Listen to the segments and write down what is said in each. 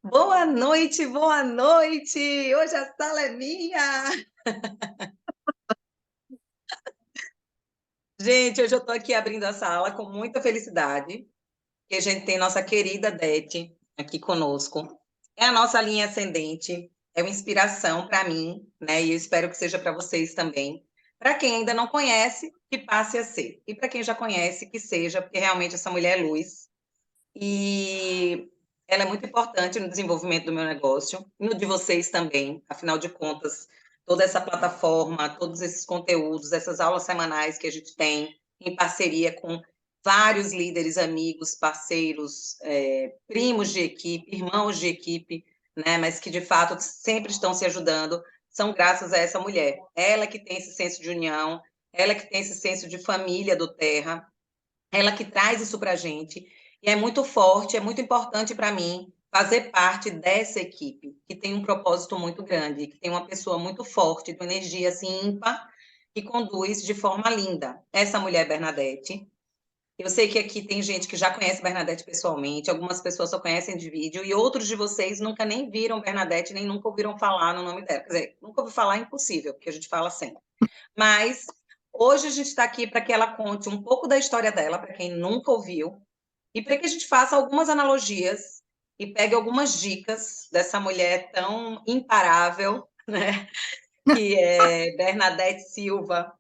Boa noite, boa noite! Hoje a sala é minha! Gente, hoje eu estou aqui abrindo a sala com muita felicidade, que a gente tem nossa querida Dete aqui conosco. É a nossa linha ascendente, é uma inspiração para mim, né? E eu espero que seja para vocês também. Para quem ainda não conhece, que passe a ser. E para quem já conhece, que seja, porque realmente essa mulher é luz. E ela é muito importante no desenvolvimento do meu negócio, no de vocês também. Afinal de contas, toda essa plataforma, todos esses conteúdos, essas aulas semanais que a gente tem em parceria com vários líderes, amigos, parceiros, primos de equipe, irmãos de equipe, né? Mas que de fato sempre estão se ajudando, são graças a essa mulher. Ela que tem esse senso de união, ela que tem esse senso de família do Terra, ela que traz isso para a gente, e é muito forte, é muito importante para mim fazer parte dessa equipe, que tem um propósito muito grande, que tem uma pessoa muito forte, com energia assim ímpar, que conduz de forma linda. Essa mulher, Bernadette, eu sei que aqui tem gente que já conhece Bernadette pessoalmente, algumas pessoas só conhecem de vídeo, e outros de vocês nunca nem viram Bernadette, nem nunca ouviram falar no nome dela. Quer dizer, nunca ouvi falar é impossível, porque a gente fala sempre. Mas hoje a gente está aqui para que ela conte um pouco da história dela, para quem nunca ouviu, e para que a gente faça algumas analogias e pegue algumas dicas dessa mulher tão imparável, né? Que é Bernadette Silva.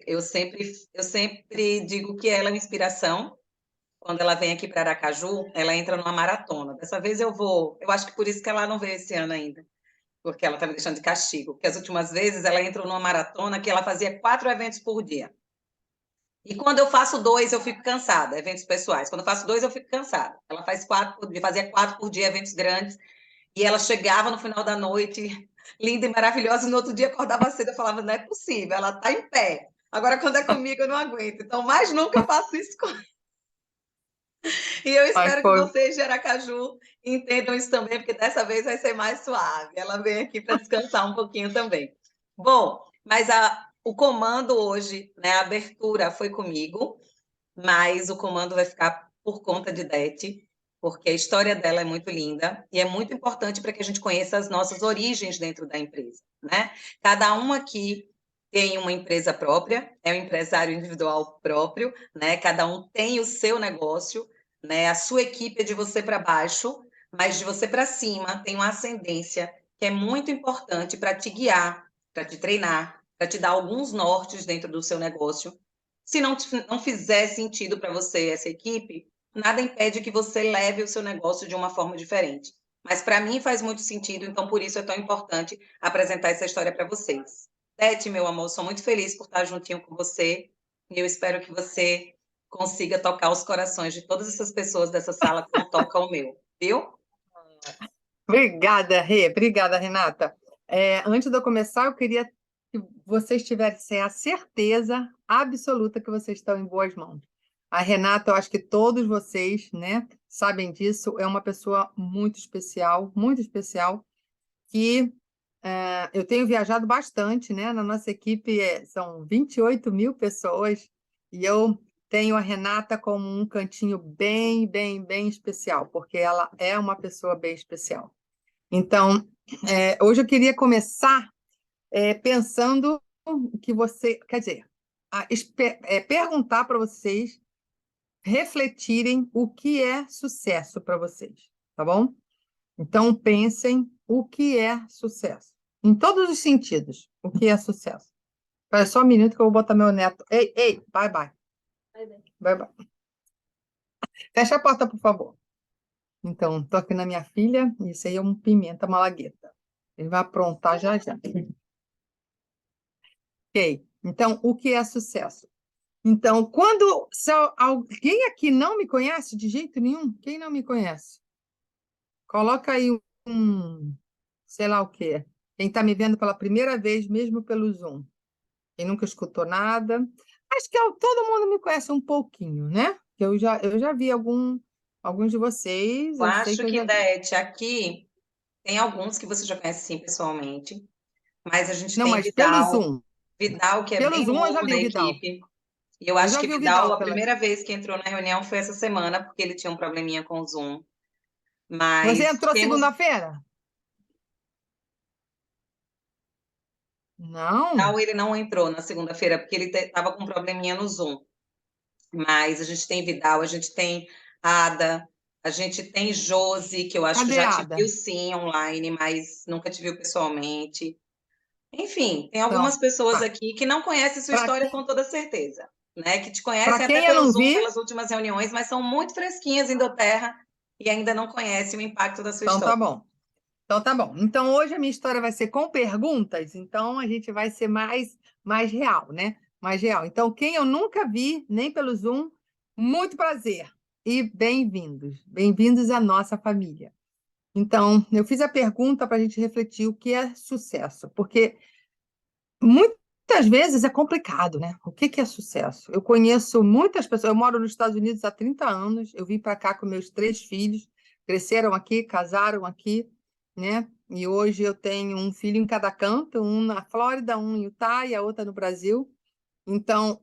Eu sempre digo que ela é uma inspiração. Quando ela vem aqui para Aracaju, ela entra numa maratona. Dessa vez eu vou. Eu acho que por isso que ela não veio esse ano ainda, porque ela está me deixando de castigo. Porque as últimas vezes ela entrou numa maratona que ela fazia 4 eventos por dia. E quando eu faço dois, eu fico cansada, eventos pessoais. Quando eu faço dois, eu fico cansada. Ela faz 4 por dia, fazia 4 por dia, eventos grandes. E ela chegava no final da noite, linda e maravilhosa, e no outro dia acordava cedo. Eu falava, não é possível, ela está em pé. Agora, quando é comigo, eu não aguento. Então, mais nunca eu faço isso com... E eu Mas espero que foi. vocês de Aracaju entendam isso também, porque dessa vez vai ser mais suave. Ela vem aqui para descansar um pouquinho também. Bom, mas o comando hoje, né, a abertura foi comigo, mas o comando vai ficar por conta de Dete, porque a história dela é muito linda e é muito importante para que a gente conheça as nossas origens dentro da empresa, né? Cada um aqui tem uma empresa própria, é um empresário individual próprio, né? Cada um tem o seu negócio, né? A sua equipe é de você para baixo, mas de você para cima tem uma ascendência que é muito importante para te guiar, para te treinar, para te dar alguns nortes dentro do seu negócio. Se não fizer sentido para você essa equipe, nada impede que você leve o seu negócio de uma forma diferente. Mas para mim faz muito sentido, então por isso é tão importante apresentar essa história para vocês. Tete, meu amor, sou muito feliz por estar juntinho com você e eu espero que você consiga tocar os corações de todas essas pessoas dessa sala como toca o meu, viu? Obrigada, Rê. Obrigada, Renata. Antes de eu começar, eu queria que vocês tivessem a certeza absoluta que vocês estão em boas mãos. A Renata, eu acho que todos vocês, né, sabem disso, é uma pessoa muito especial, que eu tenho viajado bastante, né? Na nossa equipe são 28 mil pessoas e eu tenho a Renata como um cantinho bem especial, porque ela é uma pessoa bem especial. Então, hoje eu queria começar pensando que você, quer dizer, perguntar para vocês refletirem o que é sucesso para vocês, tá bom? Então, pensem o que é sucesso. Em todos os sentidos, o que é sucesso. Espera só um minuto que eu vou botar meu neto. Ei, bye, bye. Bye, bye. Fecha a porta, por favor. Então, estou aqui na minha filha, isso aí é um pimenta malagueta. Ele vai aprontar já já. Ok. Então, o que é sucesso? Então, se alguém aqui não me conhece de jeito nenhum, quem não me conhece? Coloca aí sei lá o quê. Quem está me vendo pela primeira vez, mesmo pelo Zoom. Quem nunca escutou nada. Acho que todo mundo me conhece um pouquinho, né? Eu já vi alguns de vocês, Eu eu sei acho que eu que, já vi. Dete, aqui tem alguns que você já conhece sim pessoalmente, mas a gente Não, tem mas pelo Vidal, Zoom. Vidal, que é Pelo bem Zoom eu já novo vi da o Vidal. equipe. E eu Eu acho já que vi o Vidal, Vidal a pela. primeira vez que entrou na reunião foi essa semana, porque ele tinha um probleminha com o Zoom. Você Mas entrou temos. segunda-feira? Não? Não, ele não entrou na segunda-feira, porque ele estava com um probleminha no Zoom. Mas a gente tem Vidal, a gente tem Ada, a gente tem Josi, que eu acho que Cadê já a te Ada? viu sim online, mas nunca te viu pessoalmente. Enfim, tem algumas Então, pessoas aqui que não conhecem sua para história quem, com toda certeza, né? Que te para conhecem até quem eu pelo não Zoom, vi, pelas últimas reuniões, mas são muito fresquinhas em Doterra e ainda não conhecem o impacto da sua então tá história. bom. Então tá bom. Então hoje a minha história vai ser com perguntas, então a gente vai ser mais real, né? Mais real. Então quem eu nunca vi, nem pelo Zoom, muito prazer e bem-vindos. Bem-vindos à nossa família. Então, eu fiz a pergunta para a gente refletir o que é sucesso, porque muitas vezes é complicado, né? O que é sucesso? Eu conheço muitas pessoas, eu moro nos Estados Unidos há 30 anos, eu vim para cá com meus 3 filhos, cresceram aqui, casaram aqui, né? E hoje eu tenho um filho em cada canto, um na Flórida, um em Utah e a outra no Brasil. Então,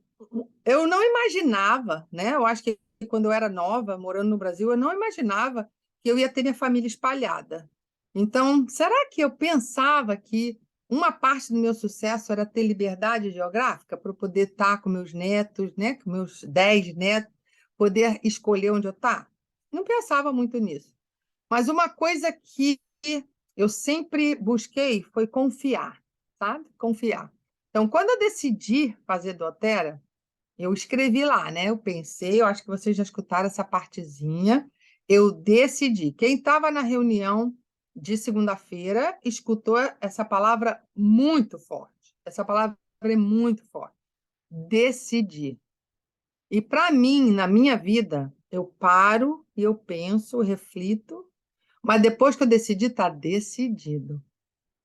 eu não imaginava, né? Eu acho que quando eu era nova, morando no Brasil, eu não imaginava que eu ia ter minha família espalhada. Então, será que eu pensava que uma parte do meu sucesso era ter liberdade geográfica para eu poder estar com meus netos, né? Com meus 10 netos, poder escolher onde eu estar? Não pensava muito nisso. Mas uma coisa que eu sempre busquei foi confiar, sabe? Confiar. Então, quando eu decidi fazer doTERRA, eu escrevi lá, né? Eu pensei, eu acho que vocês já escutaram essa partezinha. Eu decidi. Quem estava na reunião de segunda-feira escutou essa palavra muito forte. Essa palavra é muito forte. Decidi. E para mim, na minha vida, eu paro e eu penso, eu reflito, mas depois que eu decidi, está decidido.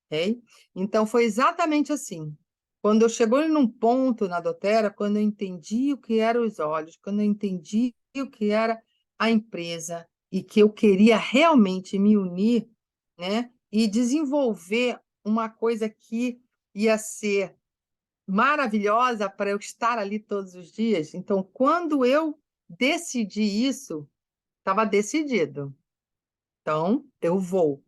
Ok? Então, foi exatamente assim. Quando eu chegou num ponto na doTERRA, quando eu entendi o que eram os olhos, quando eu entendi o que era a empresa e que eu queria realmente me unir, né, e desenvolver uma coisa que ia ser maravilhosa para eu estar ali todos os dias. Então, quando eu decidi isso, estava decidido. Então, eu vou.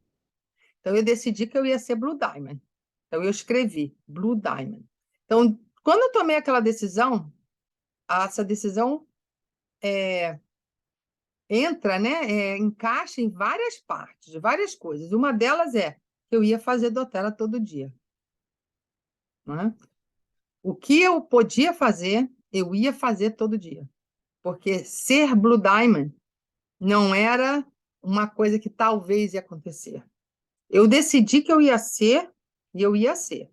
Então, eu decidi que eu ia ser Blue Diamond. Então, eu escrevi Blue Diamond. Então, quando eu tomei aquela decisão, essa decisão entra, né, encaixa em várias partes, várias coisas. Uma delas é que eu ia fazer doTERRA todo dia. Né? O que eu podia fazer, eu ia fazer todo dia. Porque ser Blue Diamond não era uma coisa que talvez ia acontecer. Eu decidi que eu ia ser e eu ia ser.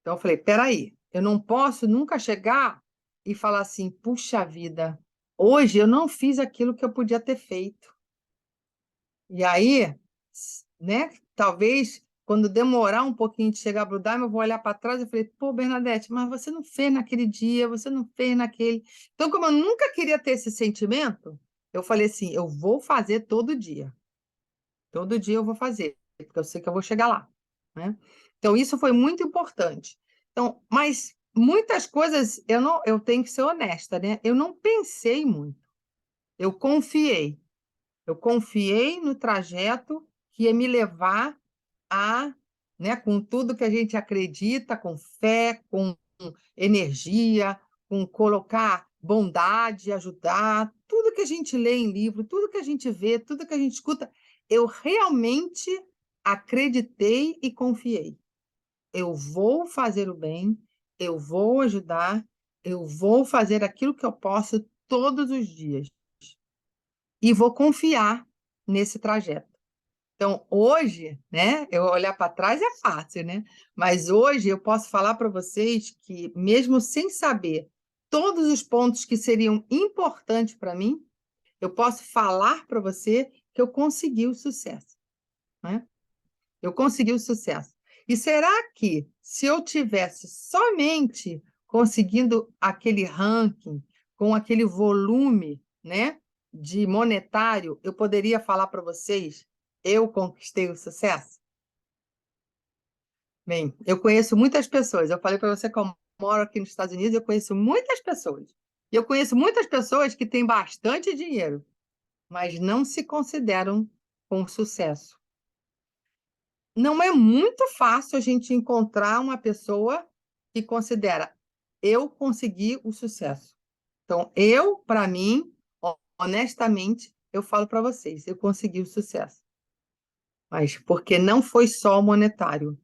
Então, eu falei, peraí, eu não posso nunca chegar e falar assim, puxa vida, hoje eu não fiz aquilo que eu podia ter feito. E aí, né, talvez, quando demorar um pouquinho de chegar a Blue Diamond, eu vou olhar para trás e falei, pô, Bernadette, mas você não fez naquele dia, você não fez naquele... Então, como eu nunca queria ter esse sentimento, eu falei assim, eu vou fazer todo dia. Todo dia eu vou fazer, porque eu sei que eu vou chegar lá, né? Então, isso foi muito importante. Então, mas muitas coisas eu tenho que ser honesta, né? Eu não pensei muito. Eu confiei. Eu confiei no trajeto que ia me levar a, né, com tudo que a gente acredita, com fé, com energia, com colocar bondade, ajudar, tudo que a gente lê em livro, tudo que a gente vê, tudo que a gente escuta, eu realmente acreditei e confiei. Eu vou fazer o bem, eu vou ajudar, eu vou fazer aquilo que eu posso todos os dias e vou confiar nesse trajeto. Então, hoje, né, eu olhar para trás é fácil, né? Mas hoje eu posso falar para vocês que, mesmo sem saber todos os pontos que seriam importantes para mim, eu posso falar para você que eu consegui o sucesso, né? Eu consegui o sucesso. E será que, se eu tivesse somente conseguindo aquele ranking, com aquele volume, né, de monetário, eu poderia falar para vocês, eu conquistei o sucesso? Bem, eu conheço muitas pessoas. Eu falei para você que eu moro aqui nos Estados Unidos, eu conheço muitas pessoas. E eu conheço muitas pessoas que têm bastante dinheiro, mas não se consideram com o sucesso. Não é muito fácil a gente encontrar uma pessoa que considera, eu consegui o sucesso. Então, para mim, honestamente, eu falo para vocês, eu consegui o sucesso. Mas porque não foi só o monetário,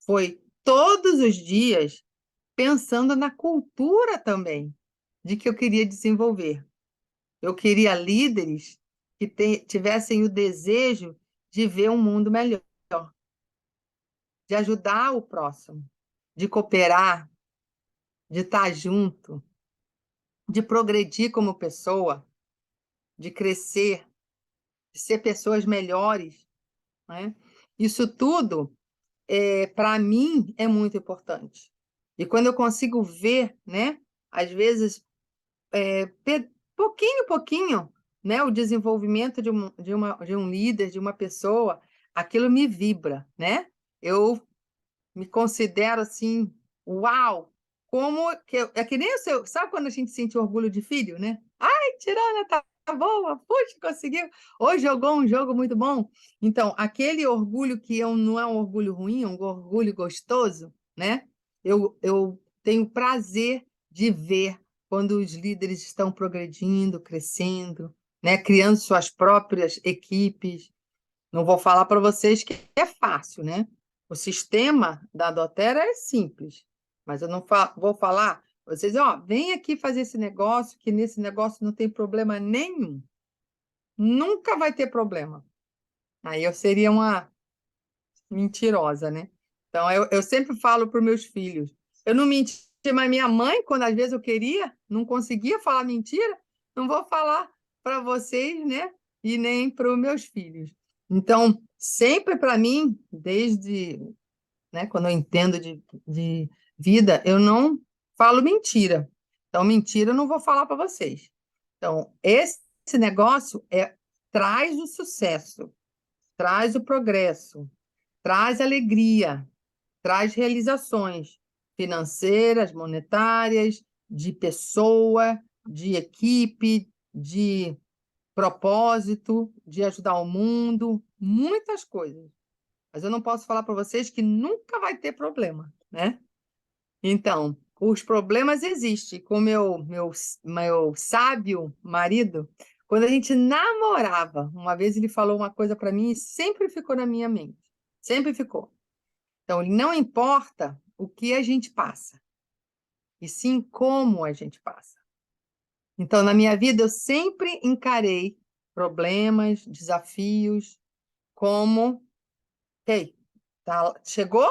foi todos os dias pensando na cultura também, de que eu queria desenvolver. Eu queria líderes que tivessem o desejo de ver um mundo melhor, de ajudar o próximo, de cooperar, de estar junto, de progredir como pessoa, de crescer, de ser pessoas melhores, né? Isso tudo, para mim, é muito importante. E quando eu consigo ver, né, às vezes, pouquinho, pouquinho, né, o desenvolvimento de um líder, de uma pessoa, aquilo me vibra, né? Eu me considero assim, uau! Como que é que nem o seu, sabe quando a gente sente orgulho de filho, né? Ai, Tirana, tá boa, puxa, conseguiu. Hoje jogou um jogo muito bom. Então, aquele orgulho que não é um orgulho ruim, é um orgulho gostoso, né? Eu tenho prazer de ver quando os líderes estão progredindo, crescendo, né? Criando suas próprias equipes. Não vou falar para vocês que é fácil, né? O sistema da doTERRA é simples, mas eu não vou falar, vocês, vem aqui fazer esse negócio, que nesse negócio não tem problema nenhum. Nunca vai ter problema. Aí eu seria uma mentirosa, né? Então, eu sempre falo para os meus filhos, eu não menti, mas minha mãe, quando às vezes eu queria, não conseguia falar mentira, não vou falar para vocês, né? E nem para os meus filhos. Então, sempre para mim, desde, né, quando eu entendo de vida, eu não falo mentira. Então, mentira eu não vou falar para vocês. Então, esse negócio traz o sucesso, traz o progresso, traz alegria, traz realizações financeiras, monetárias, de pessoa, de equipe, de propósito, de ajudar o mundo, muitas coisas. Mas eu não posso falar para vocês que nunca vai ter problema, né? Então, os problemas existem. Com meu sábio marido, quando a gente namorava, uma vez ele falou uma coisa para mim e sempre ficou na minha mente. Sempre ficou. Então, não importa o que a gente passa, e sim como a gente passa. Então, na minha vida, eu sempre encarei problemas, desafios, como, ok, chegou?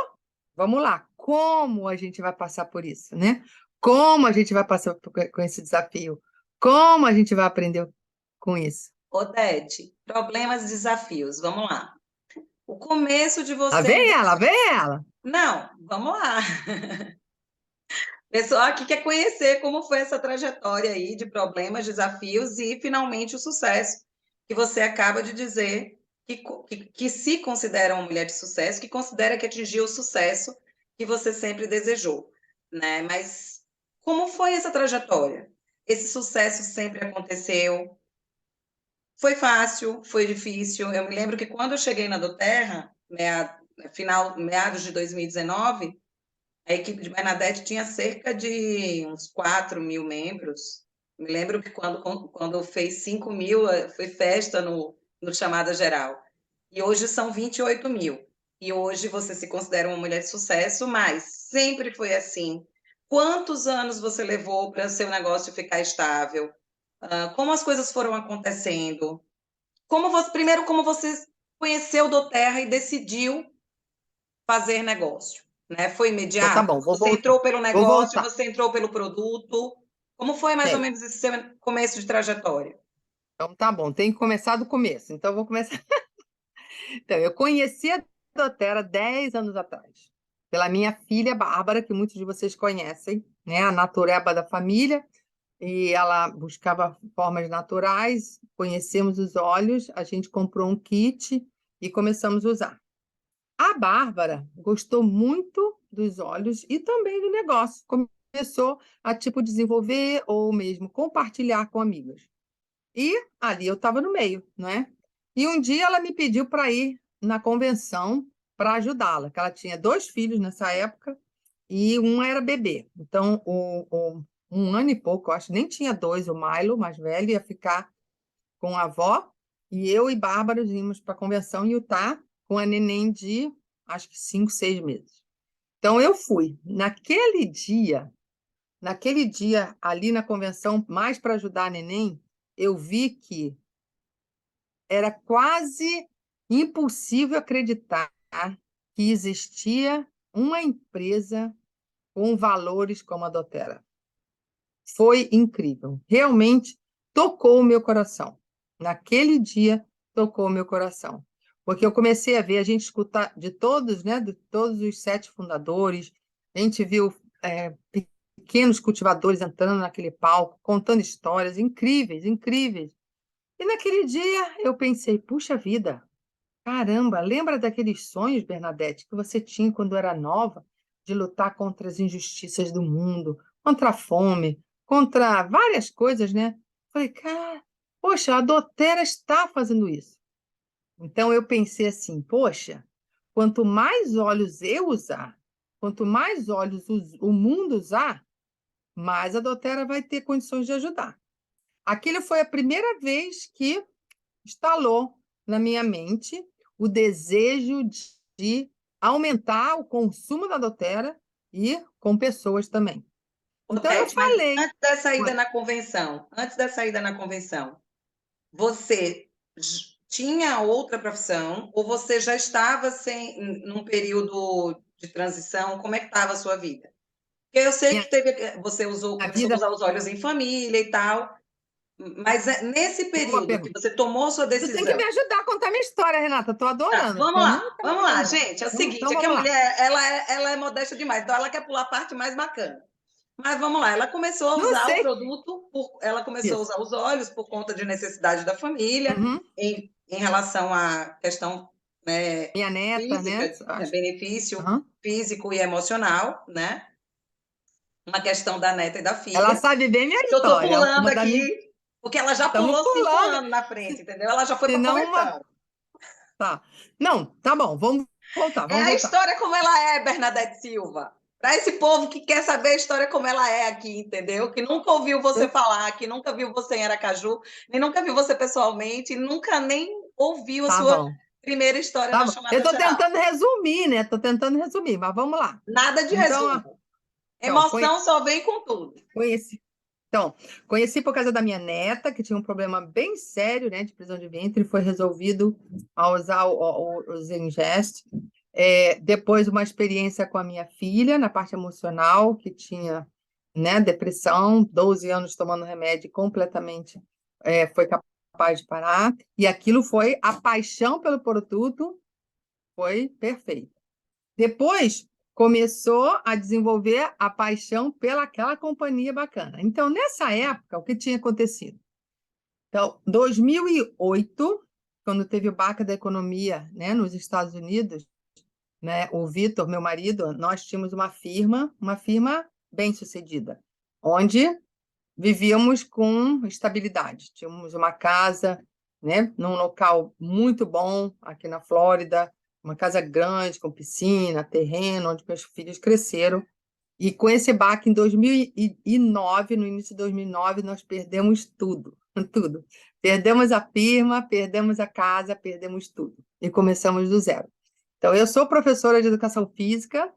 Vamos lá. Como a gente vai passar por isso, né? Como a gente vai passar com esse desafio? Como a gente vai aprender com isso? Odete, problemas e desafios, vamos lá. O começo de Lá você. vem ela, vem ela. Não, vamos lá. O pessoal aqui quer conhecer como foi essa trajetória aí de problemas, desafios e finalmente o sucesso, que você acaba de dizer que se considera uma mulher de sucesso, que considera que atingiu o sucesso que você sempre desejou, né? Mas como foi essa trajetória? Esse sucesso sempre aconteceu? Foi fácil? Foi difícil? Eu me lembro que quando eu cheguei na doTERRA, meados de 2019, a equipe de Bernadette tinha cerca de uns 4 mil membros. Me lembro que quando fez 5 mil, foi festa no Chamada Geral. E hoje são 28 mil. E hoje você se considera uma mulher de sucesso, mas sempre foi assim. Quantos anos você levou para seu negócio ficar estável? Como as coisas foram acontecendo? Primeiro, como você conheceu o doTERRA e decidiu fazer negócio, né? Foi Então tá imediato? bom, vou Você voltar. entrou pelo Vou negócio, voltar. você entrou pelo produto? Como foi mais ou Ok. menos esse seu começo de trajetória? Então tá bom, tem que começar do começo. Então eu vou começar. Então, eu conheci a doTERRA 10 anos atrás, pela minha filha Bárbara, que muitos de vocês conhecem, né? A natureba da família, e ela buscava formas naturais, conhecemos os óleos, a gente comprou um kit e começamos a usar. A Bárbara gostou muito dos óleos e também do negócio, começou a tipo desenvolver ou mesmo compartilhar com amigas. E ali eu estava no meio, não é? E um dia ela me pediu para ir na convenção para ajudá-la, que ela tinha 2 filhos nessa época e um era bebê. Então, um ano e pouco, eu acho, nem tinha 2, o Milo, mais velho, ia ficar com a avó, e eu e Bárbara íamos para a convenção em Utah com a neném de, acho que 5, 6 meses. Então, eu fui. Naquele dia, ali na convenção, mais para ajudar a neném, eu vi que era quase impossível acreditar que existia uma empresa com valores como a Doterra. Foi incrível. Realmente tocou o meu coração. Naquele dia, tocou o meu coração. Porque eu comecei a ver, a gente escutar de todos, né, de todos os 7 fundadores, a gente viu pequenos cultivadores entrando naquele palco, contando histórias incríveis, incríveis. E naquele dia eu pensei, puxa vida, caramba, lembra daqueles sonhos, Bernadette, que você tinha quando era nova, de lutar contra as injustiças do mundo, contra a fome, contra várias coisas, né? Falei, cara, poxa, a Doterra está fazendo isso. Então eu pensei assim, poxa, quanto mais olhos eu usar, quanto mais olhos o mundo usar, mais a Doterra vai ter condições de ajudar. Aquilo foi a primeira vez que instalou na minha mente o desejo de aumentar o consumo da Doterra e com pessoas também. Então eu Odete, mas falei, antes da saída na convenção, você tinha outra profissão ou você já estava num período de transição? Como é que estava a sua vida? Porque eu sei minha que você começou a vida, usar os olhos em família e tal, mas nesse boa período que pergunta. você tomou sua Tu tem que decisão. me ajudar a contar minha história, Renata. Estou Tá, adorando, porque eu nunca me vamos lá, pergunto. gente. É o seguinte, Então é que a vamos lá. mulher, ela é modesta demais, então ela quer pular a parte mais bacana. Mas vamos lá, ela começou a Não usar o sei produto, ela começou a isso. usar os óleos por conta de necessidade da família, Uhum. em relação à questão, né, Minha neta, física, né? Acho. benefício Uhum. físico e emocional, né? Uma questão da neta e da Ela filha. sabe bem minha Eu estou história. pulando Uma da minha. aqui, porque ela já Estamos pulou cinco pulando. anos na frente, entendeu? Ela já foi Se para a não, uma. convenção. Tá. Não, tá bom. Vamos voltar, É vamos a voltar. história como ela é, Bernadette Silva. Para esse povo que quer saber a história como ela é aqui, entendeu? Que nunca ouviu você Eu- falar, que nunca viu você em Aracaju, nem nunca viu você pessoalmente, nunca nem ouviu a Tá sua bom. primeira história Tá na bom. Eu chamada estou geral. tentando resumir, né? Estou tentando resumir, mas vamos lá. Nada de Então, ó, resumo. então, Emoção só vem com tudo. conheci. Então, conheci por causa da minha neta, que tinha um problema bem sério, né, de prisão de ventre, foi resolvido ao usar o Zengest. Depois, uma experiência com a minha filha, na parte emocional, que tinha, né, depressão, 12 anos tomando remédio, e completamente foi capaz de parar. E aquilo foi a paixão pelo produto, foi perfeito. Depois começou a desenvolver a paixão pelaquela companhia bacana. Então, nessa época, o que tinha acontecido? Então, 2008, quando teve o baque da economia, né, nos Estados Unidos, né, o Vitor, meu marido, nós tínhamos uma firma bem-sucedida, onde vivíamos com estabilidade. Tínhamos uma casa, né, num local muito bom aqui na Flórida, uma casa grande, com piscina, terreno, onde meus filhos cresceram. E com esse baque em 2009, no início de 2009, nós perdemos tudo, tudo. Perdemos a firma, perdemos a casa, perdemos tudo. E começamos do zero. Então, eu sou professora de educação física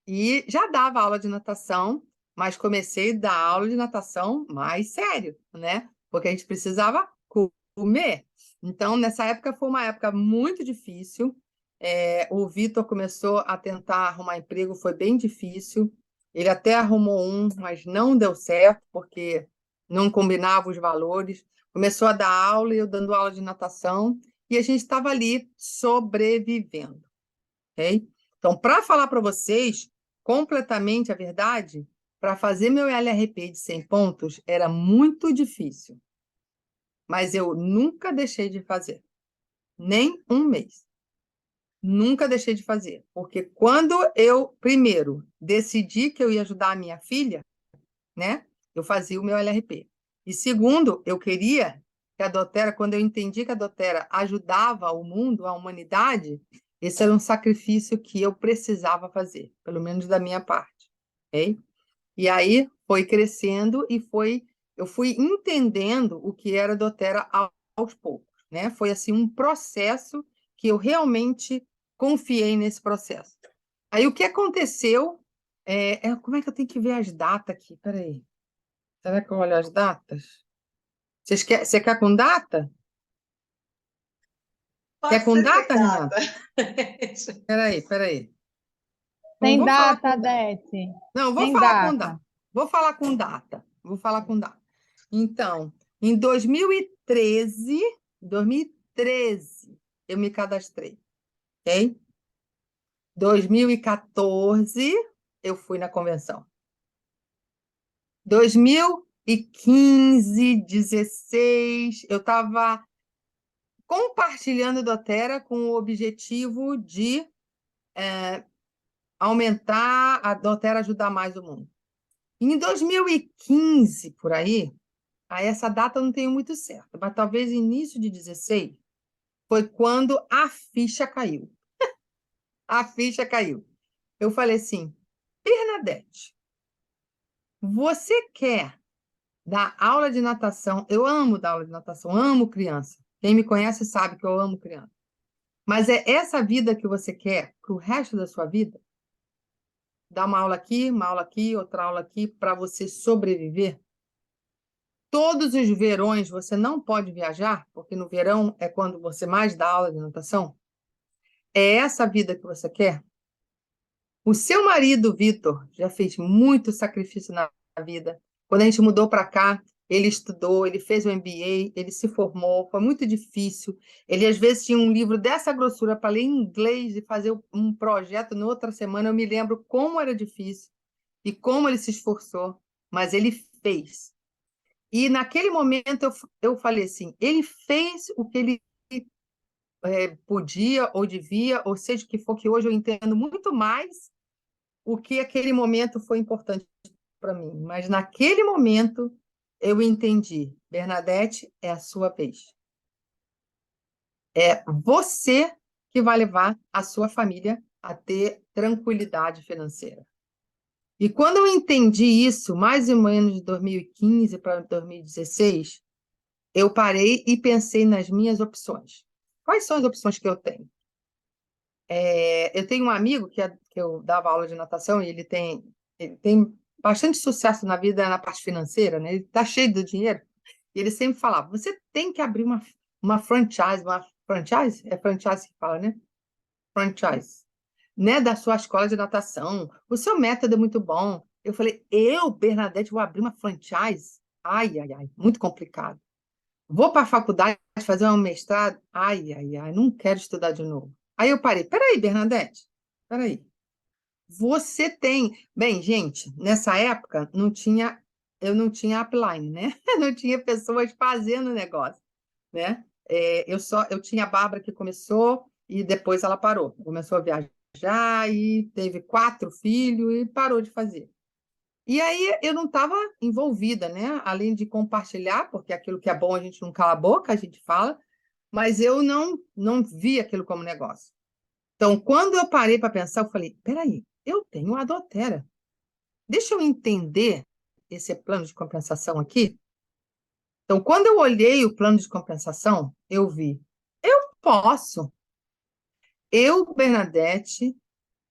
e já dava aula de natação, mas comecei a dar aula de natação mais sério, né? Porque a gente precisava comer. Então, nessa época foi uma época muito difícil. O Vitor começou a tentar arrumar emprego, foi bem difícil. Ele até arrumou um, mas não deu certo, porque não combinava os valores. Começou a dar aula e eu dando aula de natação, e a gente estava ali sobrevivendo, ok? Então, para falar para vocês completamente a verdade, para fazer meu LRP de 100 pontos era muito difícil, mas eu nunca deixei de fazer, nem um mês. Nunca deixei de fazer, porque quando eu, primeiro, decidi que eu ia ajudar a minha filha, né, eu fazia o meu LRP. E segundo, eu queria que a doTERRA, quando eu entendi que a doTERRA ajudava o mundo, a humanidade, esse era um sacrifício que eu precisava fazer, pelo menos da minha parte, ok? E aí foi crescendo e eu fui entendendo o que era a doTERRA aos poucos, né? Foi assim um processo que eu realmente confiei nesse processo. Aí o que aconteceu como é que eu tenho que ver as datas aqui? Peraí. Será que eu olho as datas? Você quer com data? Quer Pode com ser data, sem Renata? data. Peraí. Não Tem vou falar data, com... Dete. Não, vou Tem falar com data. data. Vou falar com data. Vou falar com data. Então, em 2013, eu me cadastrei, ok? 2014, eu fui na convenção. 2015, 16, eu estava compartilhando doTERRA com o objetivo de aumentar a doTERRA, ajudar mais o mundo. Em 2015, por aí, essa data eu não tenho muito certo, mas talvez início de 16, foi quando a ficha caiu. A ficha caiu. Eu falei assim, Bernadette, você quer dar aula de natação? Eu amo dar aula de natação, amo criança. Quem me conhece sabe que eu amo criança. Mas é essa vida que você quer para o resto da sua vida? Dar uma aula aqui, outra aula aqui, para você sobreviver? Todos os verões você não pode viajar, porque no verão é quando você mais dá aula de natação? É essa vida que você quer? O seu marido, Vitor, já fez muito sacrifício na vida. Quando a gente mudou para cá, ele estudou, ele fez o MBA, ele se formou, foi muito difícil. Ele, às vezes, tinha um livro dessa grossura para ler em inglês e fazer um projeto na outra semana. Eu me lembro como era difícil e como ele se esforçou, mas ele fez. E, naquele momento, eu falei assim, ele fez o que ele podia ou devia, ou seja o que for, que hoje eu entendo muito mais o que aquele momento foi importante para mim. Mas naquele momento eu entendi, Bernadette, é a sua vez. É você que vai levar a sua família a ter tranquilidade financeira. E quando eu entendi isso, mais ou menos de 2015 para 2016, eu parei e pensei nas minhas opções. Quais são as opções que eu tenho? Eu tenho um amigo que eu dava aula de natação e ele tem bastante sucesso na vida na parte financeira, né? Ele está cheio de dinheiro. E ele sempre falava, você tem que abrir uma franchise, franchise? É franchise que fala, né? Franchise. Né? Da sua escola de natação. O seu método é muito bom. Eu falei, Bernadette, vou abrir uma franchise? Ai, ai, ai, muito complicado. Vou para a faculdade fazer um mestrado? Ai, ai, ai, não quero estudar de novo. Aí eu parei. Peraí, Bernadette, peraí. Você tem... Bem, gente, nessa época eu não tinha upline, né? Não tinha pessoas fazendo negócio, né? Eu tinha a Bárbara que começou e depois ela parou. Começou a viajar e teve 4 filhos e parou de fazer. E aí eu não estava envolvida, né? Além de compartilhar, porque aquilo que é bom a gente não cala a boca, a gente fala, mas eu não vi aquilo como negócio. Então, quando eu parei para pensar, eu falei, peraí, eu tenho a doTERRA. Deixa eu entender esse plano de compensação aqui. Então, quando eu olhei o plano de compensação, eu vi, eu posso. Eu, Bernadette,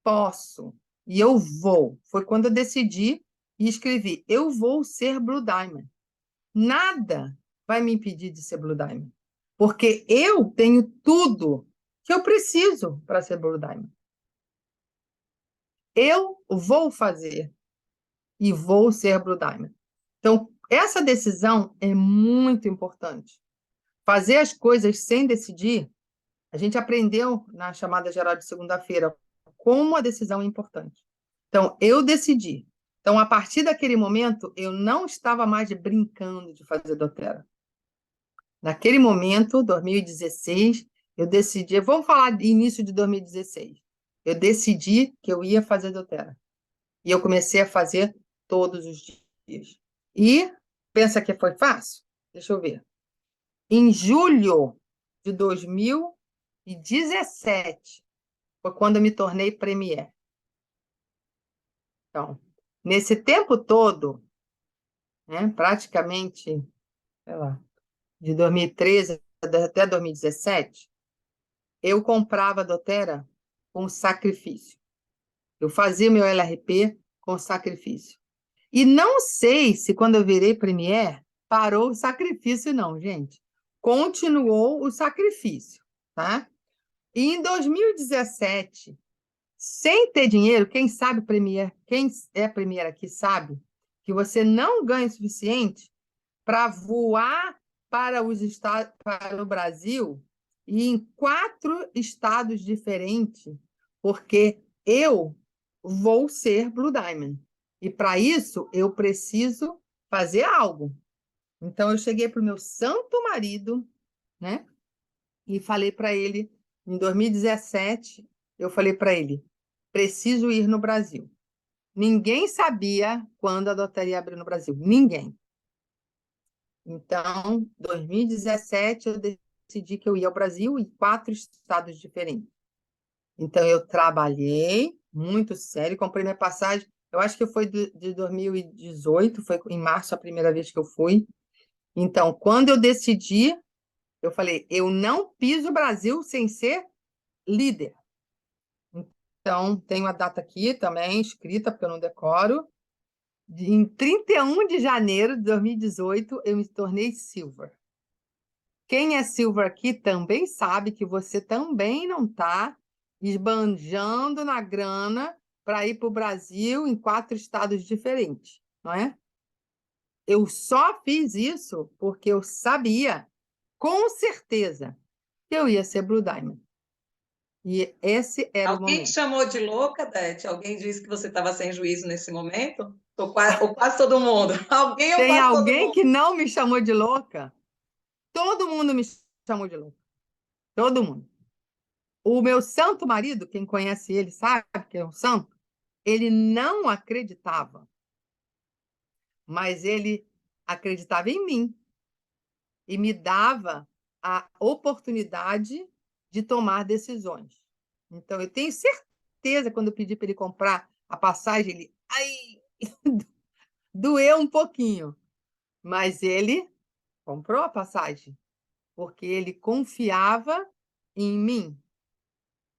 posso. E eu vou. Foi quando eu decidi e escrevi, eu vou ser Blue Diamond. Nada vai me impedir de ser Blue Diamond, porque eu tenho tudo que eu preciso para ser Blue Diamond. Eu vou fazer e vou ser Blue Diamond. Então, essa decisão é muito importante. Fazer as coisas sem decidir, a gente aprendeu na chamada geral de segunda-feira como a decisão é importante. Então, eu decidi. Então, a partir daquele momento, eu não estava mais brincando de fazer doTERRA. Naquele momento, 2016, eu decidi, vamos falar de início de 2016, eu decidi que eu ia fazer doTERRA. E eu comecei a fazer todos os dias. E pensa que foi fácil? Deixa eu ver. Em julho de 2017, foi quando eu me tornei premier. Então, nesse tempo todo, né, praticamente, sei lá, de 2013 até 2017, eu comprava a doTERRA com sacrifício. Eu fazia meu LRP com sacrifício. E não sei se quando eu virei premier, parou o sacrifício, não, gente. Continuou o sacrifício, tá? E em 2017, sem ter dinheiro, quem sabe premier, quem é premier aqui sabe que você não ganha o suficiente para voar para para o Brasil e em 4 estados diferentes, porque eu vou ser Blue Diamond. E para isso eu preciso fazer algo. Então eu cheguei para o meu santo marido, né? E falei para ele, em 2017, eu falei para ele, preciso ir no Brasil. Ninguém sabia quando a doTERRA ia abrir no Brasil. Ninguém. Então, em 2017, eu decidi que eu ia ao Brasil em 4 estados diferentes. Então, eu trabalhei muito sério, comprei minha passagem. Eu acho que foi de 2018, foi em março a primeira vez que eu fui. Então, quando eu decidi, eu falei, eu não piso o Brasil sem ser líder. Então, tenho a data aqui também escrita, porque eu não decoro. Em 31 de janeiro de 2018, eu me tornei Silver. Quem é Silver aqui também sabe que você também não está esbanjando na grana para ir para o Brasil em 4 estados diferentes, não é? Eu só fiz isso porque eu sabia, com certeza, que eu ia ser Blue Diamond. E esse era o Alguém te momento. chamou de louca, Dete? Alguém disse que você estava sem juízo nesse momento? Ou quase todo mundo? Alguém ou Tem quase todo alguém que mundo? não me chamou de louca? Todo mundo me chamou de louca. Todo mundo. O meu santo marido, quem conhece ele sabe que é um santo, ele não acreditava, mas ele acreditava em mim e me dava a oportunidade de tomar decisões. Então, eu tenho certeza, quando eu pedi para ele comprar a passagem, ele ai, doeu um pouquinho, mas ele comprou a passagem, porque ele confiava em mim,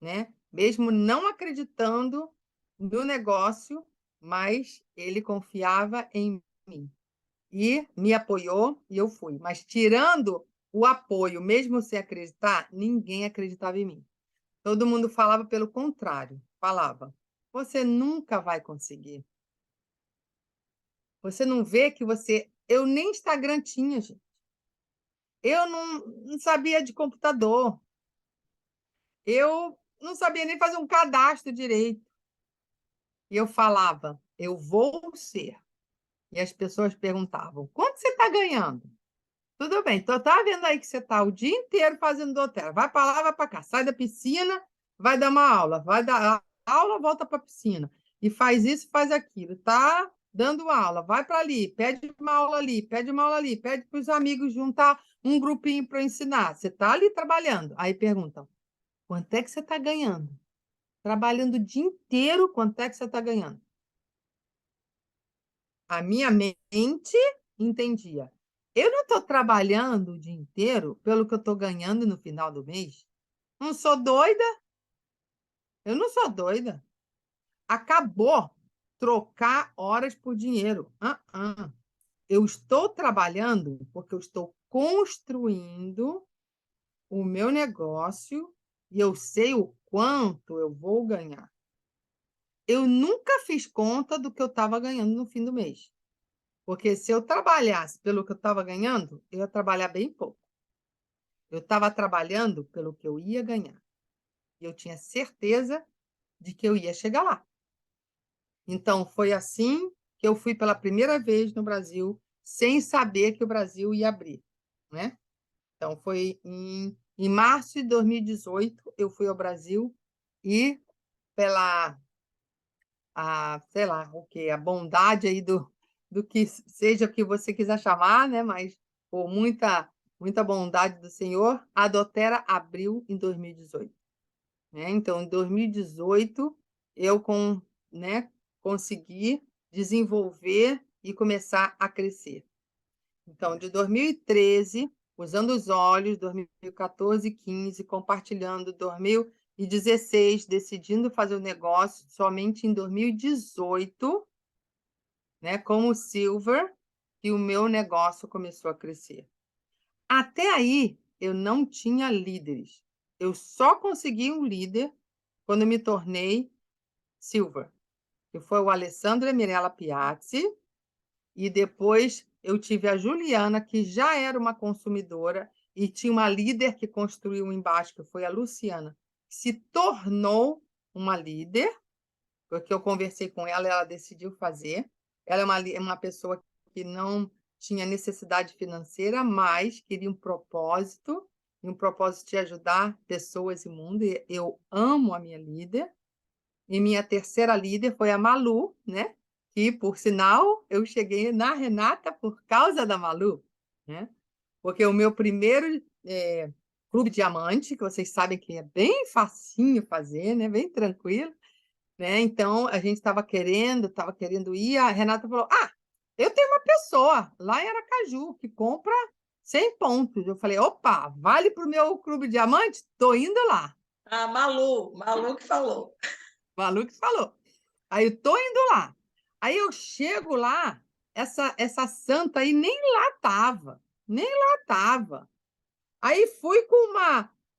né? Mesmo não acreditando no negócio, mas ele confiava em mim e me apoiou e eu fui. Mas tirando o apoio, mesmo sem acreditar, ninguém acreditava em mim. Todo mundo falava pelo contrário, falava: você nunca vai conseguir. Você não vê que você. Eu nem Instagram tinha, gente. Eu não sabia de computador. Eu não sabia nem fazer um cadastro direito. E eu falava: eu vou ser. E as pessoas perguntavam: quanto você está ganhando? Tudo bem, então tá vendo aí que você está o dia inteiro fazendo doTERRA. Vai para lá, vai para cá, sai da piscina, vai dar uma aula, vai dar aula, volta para a piscina. E faz isso, faz aquilo. Tá dando aula, vai para ali, pede uma aula ali, pede uma aula ali, pede para os amigos juntar um grupinho para ensinar. Você está ali trabalhando. Aí perguntam: quanto é que você está ganhando? Trabalhando o dia inteiro, quanto é que você está ganhando? A minha mente entendia. Eu não estou trabalhando o dia inteiro pelo que eu estou ganhando no final do mês. Não sou doida. Eu não sou doida. Acabou trocar horas por dinheiro. Eu estou trabalhando porque eu estou construindo o meu negócio e eu sei o quanto eu vou ganhar. Eu nunca fiz conta do que eu estava ganhando no fim do mês. Porque se eu trabalhasse pelo que eu estava ganhando, eu ia trabalhar bem pouco. Eu estava trabalhando pelo que eu ia ganhar. E eu tinha certeza de que eu ia chegar lá. Então, foi assim que eu fui pela primeira vez no Brasil, sem saber que o Brasil ia abrir, né? Então, foi em março de 2018, eu fui ao Brasil e pela, sei lá, o quê? A bondade aí do que seja o que você quiser chamar, né? Mas por muita muita bondade do Senhor, a Doterra abriu em 2018. Né? Então, em 2018, eu né, consegui desenvolver e começar a crescer. Então, de 2013, usando os olhos, 2014, 15, compartilhando, 2016, decidindo fazer o negócio, somente em 2018, né, como Silver, que o meu negócio começou a crescer. Até aí, eu não tinha líderes. Eu só consegui um líder quando me tornei Silver, que foi o Alessandro Mirella Piazzi, e depois eu tive a Juliana, que já era uma consumidora, e tinha uma líder que construiu embaixo, que foi a Luciana, que se tornou uma líder, porque eu conversei com ela, ela decidiu fazer. Ela é uma pessoa que não tinha necessidade financeira, mas queria um propósito de ajudar pessoas e mundo. E eu amo a minha líder. E minha terceira líder foi a Malu, né? Que, por sinal, eu cheguei na Renata por causa da Malu, né? Porque o meu primeiro Clube Diamante, que vocês sabem que é bem facinho fazer, né? Bem tranquilo, né? Então, a gente estava querendo ir, a Renata falou, eu tenho uma pessoa lá em Aracaju que compra 100 pontos. Eu falei, opa, vale para o meu Clube Diamante? Estou indo lá. Ah, Malu que falou. Malu que falou. Aí eu tô indo lá. Aí eu chego lá, essa santa aí nem lá estava, nem lá estava. Aí fui com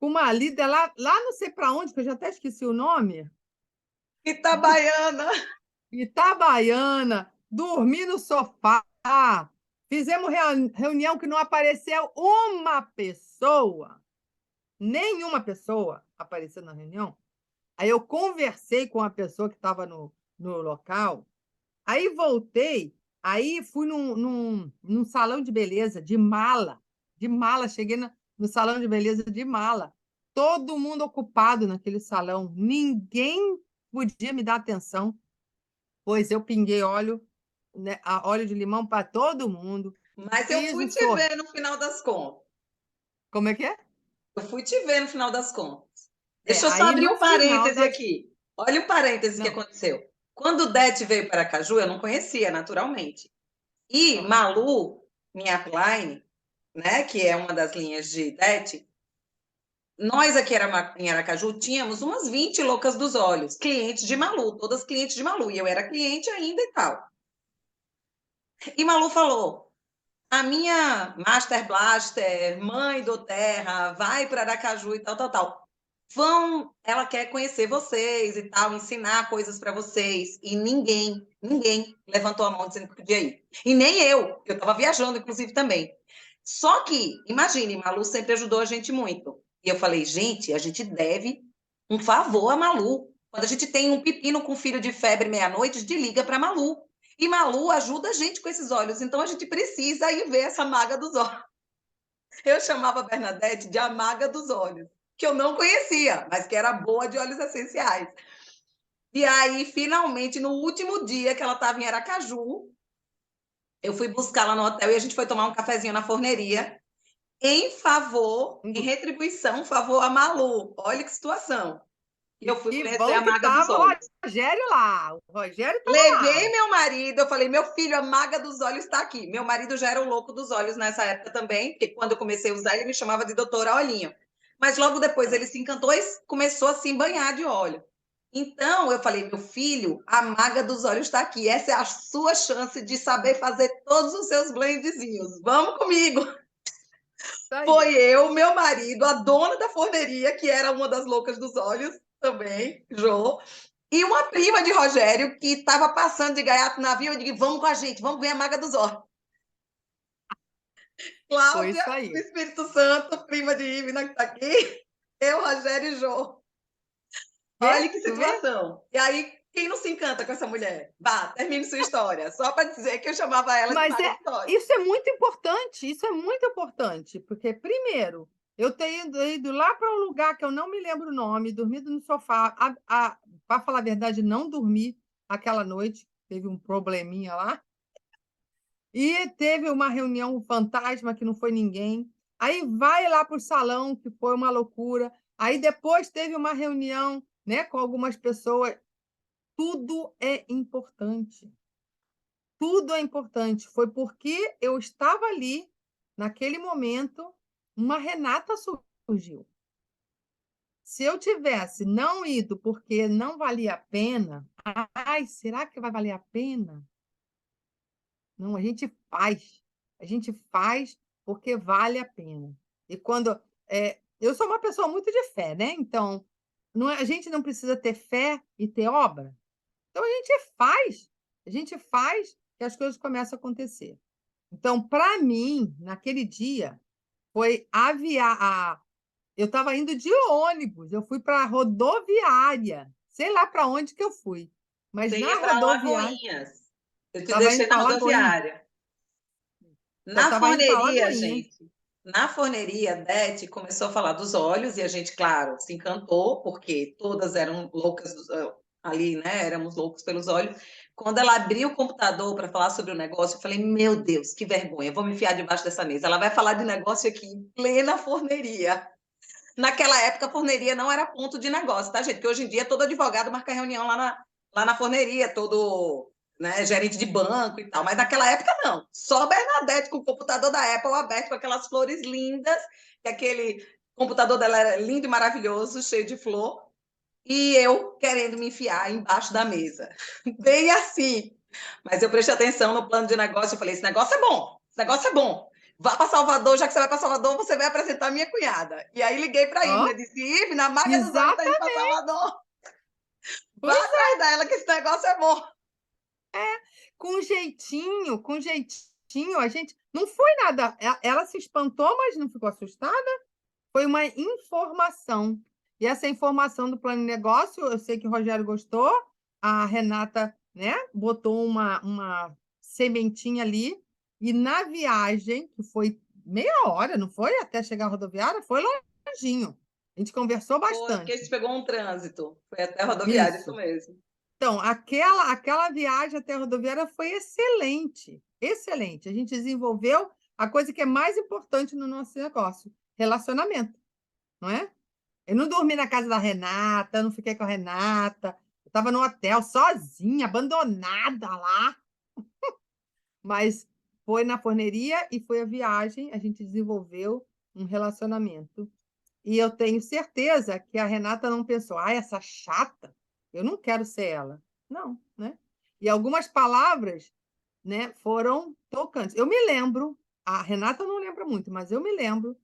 uma líder lá não sei para onde, que eu já até esqueci o nome, Itabaiana. Itabaiana, dormi no sofá, fizemos reunião que não apareceu uma pessoa, nenhuma pessoa apareceu na reunião. Aí eu conversei com a pessoa que estava no local. Aí voltei, aí fui num salão de beleza, de mala, cheguei no salão de beleza de mala. Todo mundo ocupado naquele salão, ninguém podia me dar atenção, pois eu pinguei óleo, né, óleo de limão para todo mundo, Mas eu fiz fui um te sorriso. ver no final das contas. Como é que é? Eu fui te ver no final das contas. Deixa eu só Aí abrir no um final parêntese das. aqui. Olha o parêntese que Não. aconteceu. Quando o Det veio para Caju, eu não conhecia, naturalmente. E Aham. Malu, minha upline, né, que é uma das linhas de Det, nós aqui em Aracaju tínhamos umas 20 loucas dos olhos, clientes de Malu, todas clientes de Malu, e eu era cliente ainda e tal. E Malu falou: a minha Master Blaster, mãe do Terra, vai para Aracaju e tal, tal, tal. Ela quer conhecer vocês e tal, ensinar coisas para vocês. E ninguém levantou a mão dizendo que podia ir. E nem eu estava viajando, inclusive, também. Só que, imagine, Malu sempre ajudou a gente muito. E eu falei, gente, a gente deve um favor a Malu. Quando a gente tem um pepino com filho de febre meia-noite, a gente liga para Malu. E Malu ajuda a gente com esses olhos. Então a gente precisa ir ver essa maga dos olhos. Eu chamava a Bernadette de a maga dos olhos, que eu não conhecia, mas que era boa de óleos essenciais. E aí, finalmente, no último dia que ela estava em Aracaju, eu fui buscá-la no hotel e a gente foi tomar um cafezinho na forneria em retribuição, favor a Malu. Olha que situação. E eu E fui que conhecer bom a que maga dos estava o olhos. Rogério lá. O Rogério estava Levei lá. meu marido, eu falei, meu filho, a maga dos olhos está aqui. Meu marido já era o louco dos olhos nessa época também, porque quando eu comecei a usar, ele me chamava de doutora Olhinho. Mas logo depois ele se encantou e começou a se banhar de óleo. Então eu falei, meu filho, a maga dos olhos está aqui. Essa é a sua chance de saber fazer todos os seus blendzinhos. Vamos comigo. Isso aí. Foi eu, meu marido, a dona da forneria, que era uma das loucas dos olhos também, Jo, e uma prima de Rogério, que estava passando de gaiato no navio, eu digo, vamos com a gente, vamos ver a Maga dos Olhos. Foi Cláudia, isso do aí. Espírito Santo, prima de Ivna, que está aqui, eu, Rogério e Jô. Vê? Olha que Tu vê? situação. E aí, quem não se encanta com essa mulher? Vá, termine sua história. Só para dizer que eu chamava ela de Mas Maga dos Olhos. isso é muito importante, porque, primeiro, eu ter ido lá para um lugar que eu não me lembro o nome, dormido no sofá, para falar a verdade, não dormi aquela noite, teve um probleminha lá, e teve uma reunião fantasma que não foi ninguém. Aí vai lá para o salão, que foi uma loucura. Aí depois teve uma reunião, né, com algumas pessoas. Tudo é importante. Tudo é importante. Foi porque eu estava ali, naquele momento, uma Renata surgiu. Se eu tivesse não ido porque não valia a pena, ai, será que vai valer a pena? Não, a gente faz. A gente faz porque vale a pena. E quando eu sou uma pessoa muito de fé, né? Então, a gente não precisa ter fé e ter obra. Então a gente faz que as coisas começam a acontecer. Então, para mim, naquele dia, foi eu estava indo de ônibus, eu fui para a rodoviária, sei lá para onde que eu fui, mas Você na ia para rodoviária, Lagoinhas. Eu te estava deixei indo na para Lagoinha, rodoviária. eu Na estava indo para forneria, Lagoinha. gente. Na forneria, Beth começou a falar dos olhos e a gente, claro, se encantou, porque todas eram loucas ali, né? Éramos loucos pelos olhos. Quando ela abriu o computador para falar sobre o negócio, eu falei: Meu Deus, que vergonha, vou me enfiar debaixo dessa mesa. Ela vai falar de negócio aqui em plena forneria. Naquela época, a forneria não era ponto de negócio, tá, gente? Porque hoje em dia todo advogado marca reunião lá na forneria, todo, né, gerente de banco e tal. Mas naquela época, não. Só a Bernadette com o computador da Apple aberto, com aquelas flores lindas, que aquele computador dela era lindo e maravilhoso, cheio de flor, e eu querendo me enfiar embaixo da mesa. Bem assim. Mas eu prestei atenção no plano de negócio e falei: esse negócio é bom, esse negócio é bom. Vá para Salvador, já que você vai para Salvador, você vai apresentar a minha cunhada. E aí liguei para a Ó, Ivna, disse: Ivna, a Maga dos Olhos está indo para exatamente. Salvador, vá Pois atrás dela, que esse negócio é bom. com jeitinho, a gente não foi nada. Ela se espantou, mas não ficou assustada. Foi uma informação. E essa informação do plano de negócio, eu sei que o Rogério gostou, a Renata, né, botou uma sementinha ali, e na viagem, que foi meia hora, não foi? Até chegar à rodoviária, foi longinho. A gente conversou Foi, porque a bastante. gente pegou um trânsito. Foi até a rodoviária, isso Isso. mesmo. Então, aquela viagem até a rodoviária foi excelente, excelente. A gente desenvolveu a coisa que é mais importante no nosso negócio, relacionamento, não é? Eu não dormi na casa da Renata, eu não fiquei com a Renata, eu estava no hotel sozinha, abandonada lá, mas foi na forneria e foi a viagem, a gente desenvolveu um relacionamento. E eu tenho certeza que a Renata não pensou: "Ah, essa chata, eu não quero ser ela". Não, né. E algumas palavras, né, foram tocantes. Eu me lembro, a Renata não lembra muito, mas eu me lembro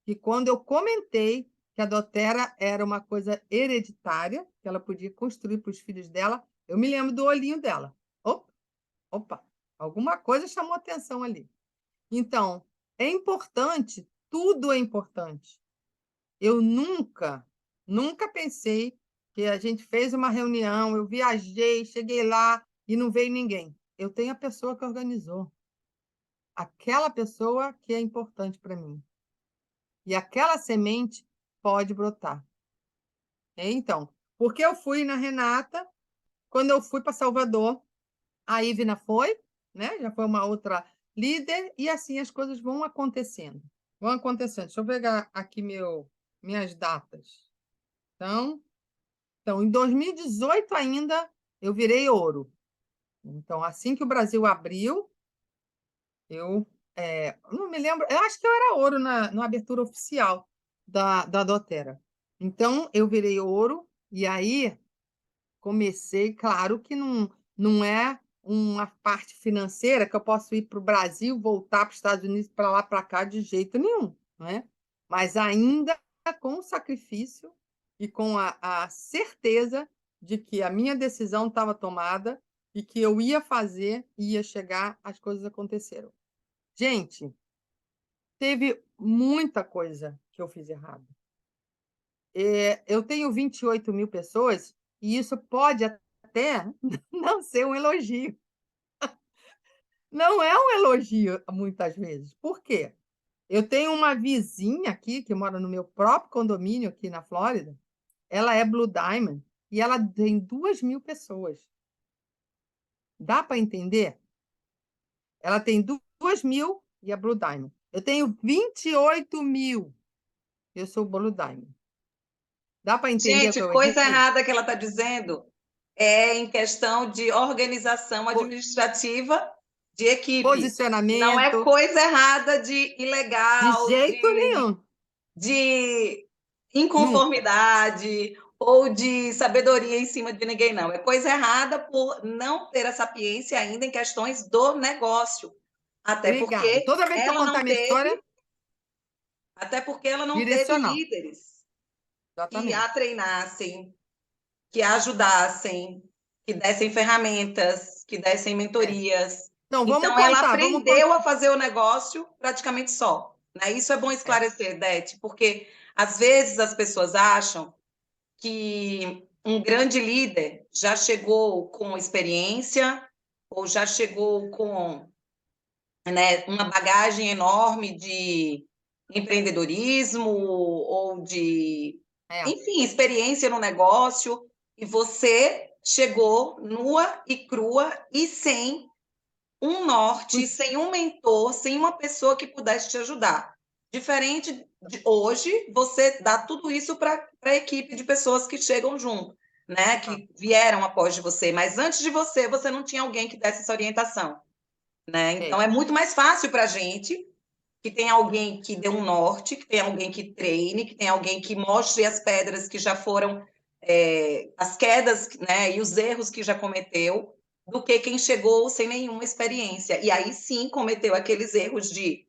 que quando eu comentei que a doTERRA era uma coisa hereditária, que ela podia construir para os filhos dela, eu me lembro do olhinho dela. Opa, opa, alguma coisa chamou atenção ali. Então, é importante, tudo é importante. Eu nunca pensei que a gente fez uma reunião, eu viajei, cheguei lá e não veio ninguém. Eu tenho a pessoa que organizou, aquela pessoa que é importante para mim. E aquela semente pode brotar. Então, porque eu fui na Renata, quando eu fui para Salvador, a Ivna foi, né? Já foi uma outra líder, e assim as coisas vão acontecendo. Vão acontecendo. Deixa eu pegar aqui minhas datas. Então, em 2018 ainda, eu virei ouro. Então, assim que o Brasil abriu, eu não me lembro, eu acho que eu era ouro na abertura oficial da doTERRA. Então, eu virei ouro, e aí comecei, claro que não é uma parte financeira que eu posso ir para o Brasil, voltar para os Estados Unidos, para lá, para cá, de jeito nenhum, não é? Mas ainda com o sacrifício e com a certeza de que a minha decisão estava tomada e que eu ia fazer e ia chegar, as coisas aconteceram. Gente, teve muita coisa que eu fiz errado. Eu tenho 28.000 pessoas e isso pode até não ser um elogio. Não é um elogio, muitas vezes. Por quê? Eu tenho uma vizinha aqui, que mora no meu próprio condomínio aqui na Flórida, ela é Blue Diamond e ela tem 2.000 pessoas. Dá para entender? Ela tem 2.000 e é Blue Diamond. Eu tenho 28 mil. Eu sou o bolo Diamond. Dá para entender o que Gente, eu coisa errei? errada que ela está dizendo é em questão de organização Po- administrativa de equipe. Não é Posicionamento, coisa errada de de ilegal, jeito nenhum. de Nunca. inconformidade ou de sabedoria em cima de ninguém, não. É coisa errada por não ter a sapiência ainda em questões do negócio. Até Obrigada. porque Toda vez que eu ela contar não minha história, teve, até porque ela não teve direcional. líderes que a Exatamente. treinassem, que a ajudassem, que dessem ferramentas, que dessem É. mentorias. Então, Então, ela vamos contar. aprendeu a fazer o negócio praticamente só. Né? Isso é bom É, esclarecer, Dete, porque às vezes as pessoas acham que um grande líder já chegou com experiência ou já chegou com, né, uma bagagem enorme de empreendedorismo ou de, é. enfim, experiência no negócio, e você chegou nua e crua e sem um norte, Os- sem um mentor, sem uma pessoa que pudesse te ajudar. Diferente de hoje, você dá tudo isso para a equipe de pessoas que chegam junto, né? ah, Que vieram após de você, mas antes de você, você não tinha alguém que desse essa orientação, né? Então é. é muito mais fácil para a gente que tem alguém que dê um norte, que tem alguém que treine, que tem alguém que mostre as pedras que já foram, as quedas, né, e os erros que já cometeu, do que quem chegou sem nenhuma experiência. E aí sim cometeu aqueles erros de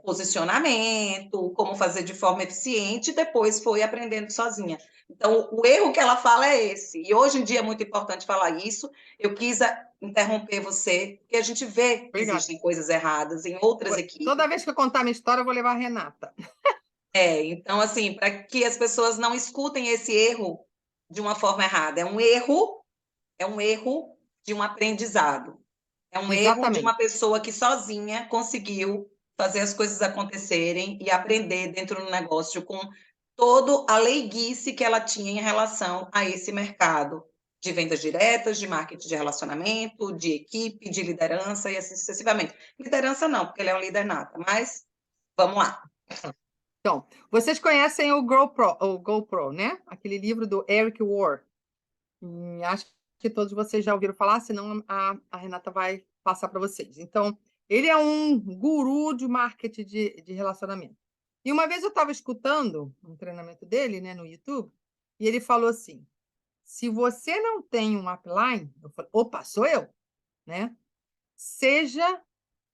posicionamento, como fazer de forma eficiente, e depois foi aprendendo sozinha. Então, o erro que ela fala é esse. E hoje em dia é muito importante falar isso. Eu quis interromper você, porque a gente vê que Obrigada. existem coisas erradas em outras equipes. Toda vez que eu contar minha história, eu vou levar a Renata. Então, assim, para que as pessoas não escutem esse erro de uma forma errada. É um erro de um aprendizado. É um erro de uma Exatamente. pessoa que sozinha conseguiu fazer as coisas acontecerem e aprender dentro do negócio com toda a leiguice que ela tinha em relação a esse mercado de vendas diretas, de marketing de relacionamento, de equipe, de liderança e assim sucessivamente. Liderança não, porque ele é um líder nata, mas vamos lá. Então, vocês conhecem o GoPro, né? Aquele livro do Eric Ward. Acho que todos vocês já ouviram falar, senão a Renata vai passar para vocês. Então, ele é um guru de marketing de relacionamento. E uma vez eu estava escutando um treinamento dele, né, no YouTube, e ele falou assim: se você não tem um upline, eu falei, opa, sou eu, né? Seja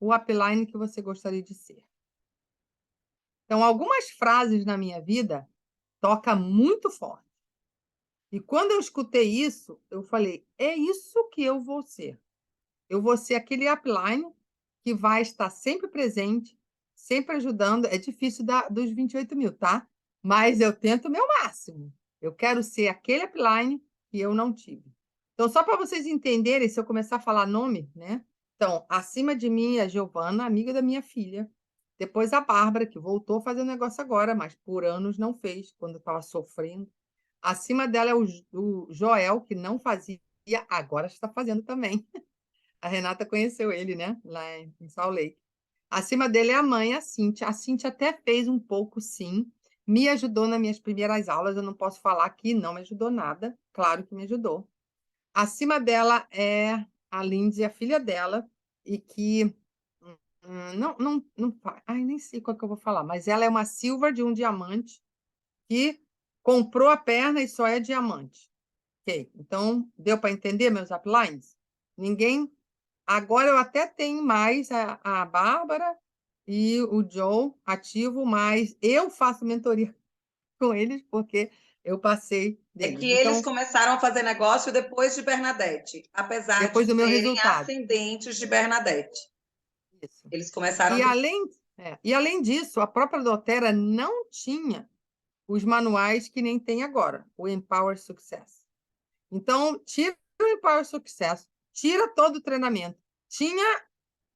o upline que você gostaria de ser. Então, algumas frases na minha vida tocam muito forte. E quando eu escutei isso, eu falei: é isso que eu vou ser. Eu vou ser aquele upline que vai estar sempre presente, sempre ajudando. É difícil dos 28 mil, tá? Mas eu tento o meu máximo. Eu quero ser aquele upline que eu não tive. Então, só para vocês entenderem, se eu começar a falar nome, né? Então, acima de mim, a Giovana, amiga da minha filha. Depois a Bárbara, que voltou a fazer o negócio agora, mas por anos não fez, quando estava sofrendo. Acima dela é o Joel, que não fazia, agora está fazendo também. A Renata conheceu ele, né? Lá em Salt Lake. Acima dele é a mãe, a Cíntia. A Cíntia até fez um pouco, sim. Me ajudou nas minhas primeiras aulas. Eu não posso falar que não me ajudou nada. Claro que me ajudou. Acima dela é a Lindsay, a filha dela, e que não, ai, nem sei qual que eu vou falar, mas ela é uma silver de um diamante que comprou a perna e só é diamante. Ok, então deu para entender meus uplines? Ninguém. Agora eu até tenho mais a Bárbara e o Joe ativo, mas eu faço mentoria com eles porque eu passei É que deles. eles Então, começaram a fazer negócio depois de Bernadette, apesar de depois do meu serem resultado. ascendentes de Bernadette. Isso. Eles começaram E depois. além disso, a própria Doterra não tinha os manuais que nem tem agora, o Empower Success. Então, tira o Empower Success, tira todo o treinamento.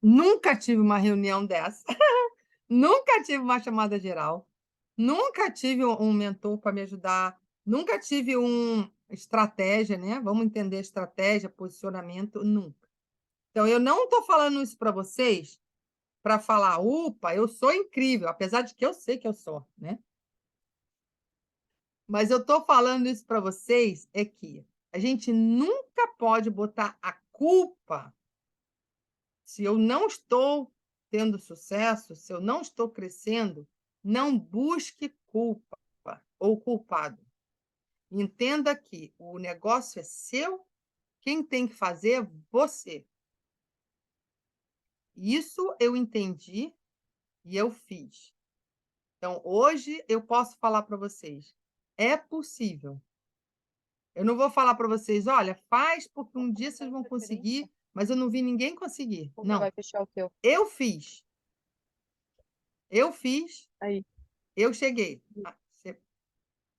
Nunca tive uma reunião dessa, nunca tive uma chamada geral, nunca tive um mentor para me ajudar, nunca tive uma estratégia, né? Vamos entender estratégia, posicionamento, nunca. Então, eu não estou falando isso para vocês para falar, opa, eu sou incrível, apesar de que eu sei que eu sou, né? Mas eu estou falando isso para vocês é que a gente nunca pode botar a culpa se eu não estou tendo sucesso, se eu não estou crescendo, não busque culpa ou culpado. Entenda que o negócio é seu, quem tem que fazer é você. Isso eu entendi e eu fiz. Então, hoje eu posso falar para vocês, é possível. Eu não vou falar para vocês, olha, faz porque um dia vocês vão conseguir, mas eu não vi ninguém conseguir. Como Não, vai fechar o teu? eu fiz. Eu fiz, Aí. eu cheguei.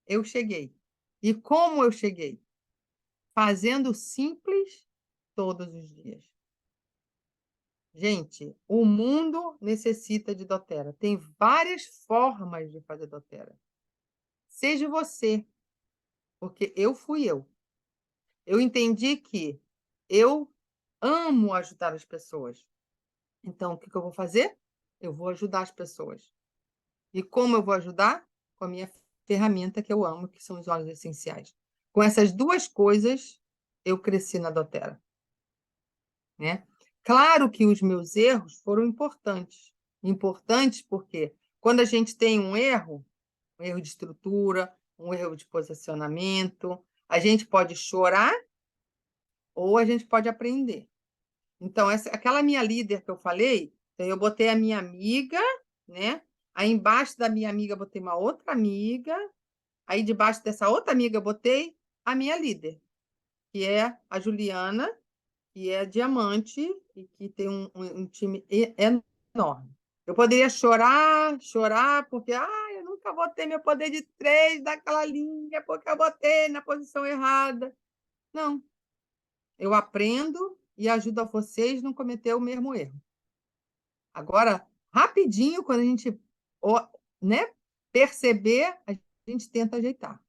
Eu cheguei. E como eu cheguei? Fazendo simples todos os dias. Gente, o mundo necessita de doTERRA. Tem várias formas de fazer doTERRA. Seja você, porque eu fui eu. Eu entendi que eu amo ajudar as pessoas. Então, o que eu vou fazer? Eu vou ajudar as pessoas. E como eu vou ajudar? Com a minha ferramenta que eu amo, que são os óleos essenciais. Com essas duas coisas, eu cresci na doTERRA, né? Claro que os meus erros foram importantes. Importantes porque quando a gente tem um erro de estrutura, um erro de posicionamento, a gente pode chorar ou a gente pode aprender. Então, aquela minha líder que eu falei, então eu botei a minha amiga, né? Aí embaixo da minha amiga eu botei uma outra amiga, aí debaixo dessa outra amiga eu botei a minha líder, que é a Juliana, que é diamante e que tem um time enorme. Eu poderia chorar, porque eu nunca botei meu poder de 3 daquela linha, porque eu botei na posição errada. Não. Eu aprendo e ajudo a vocês a não cometer o mesmo erro. Agora, rapidinho, quando a gente né, perceber, a gente tenta ajeitar,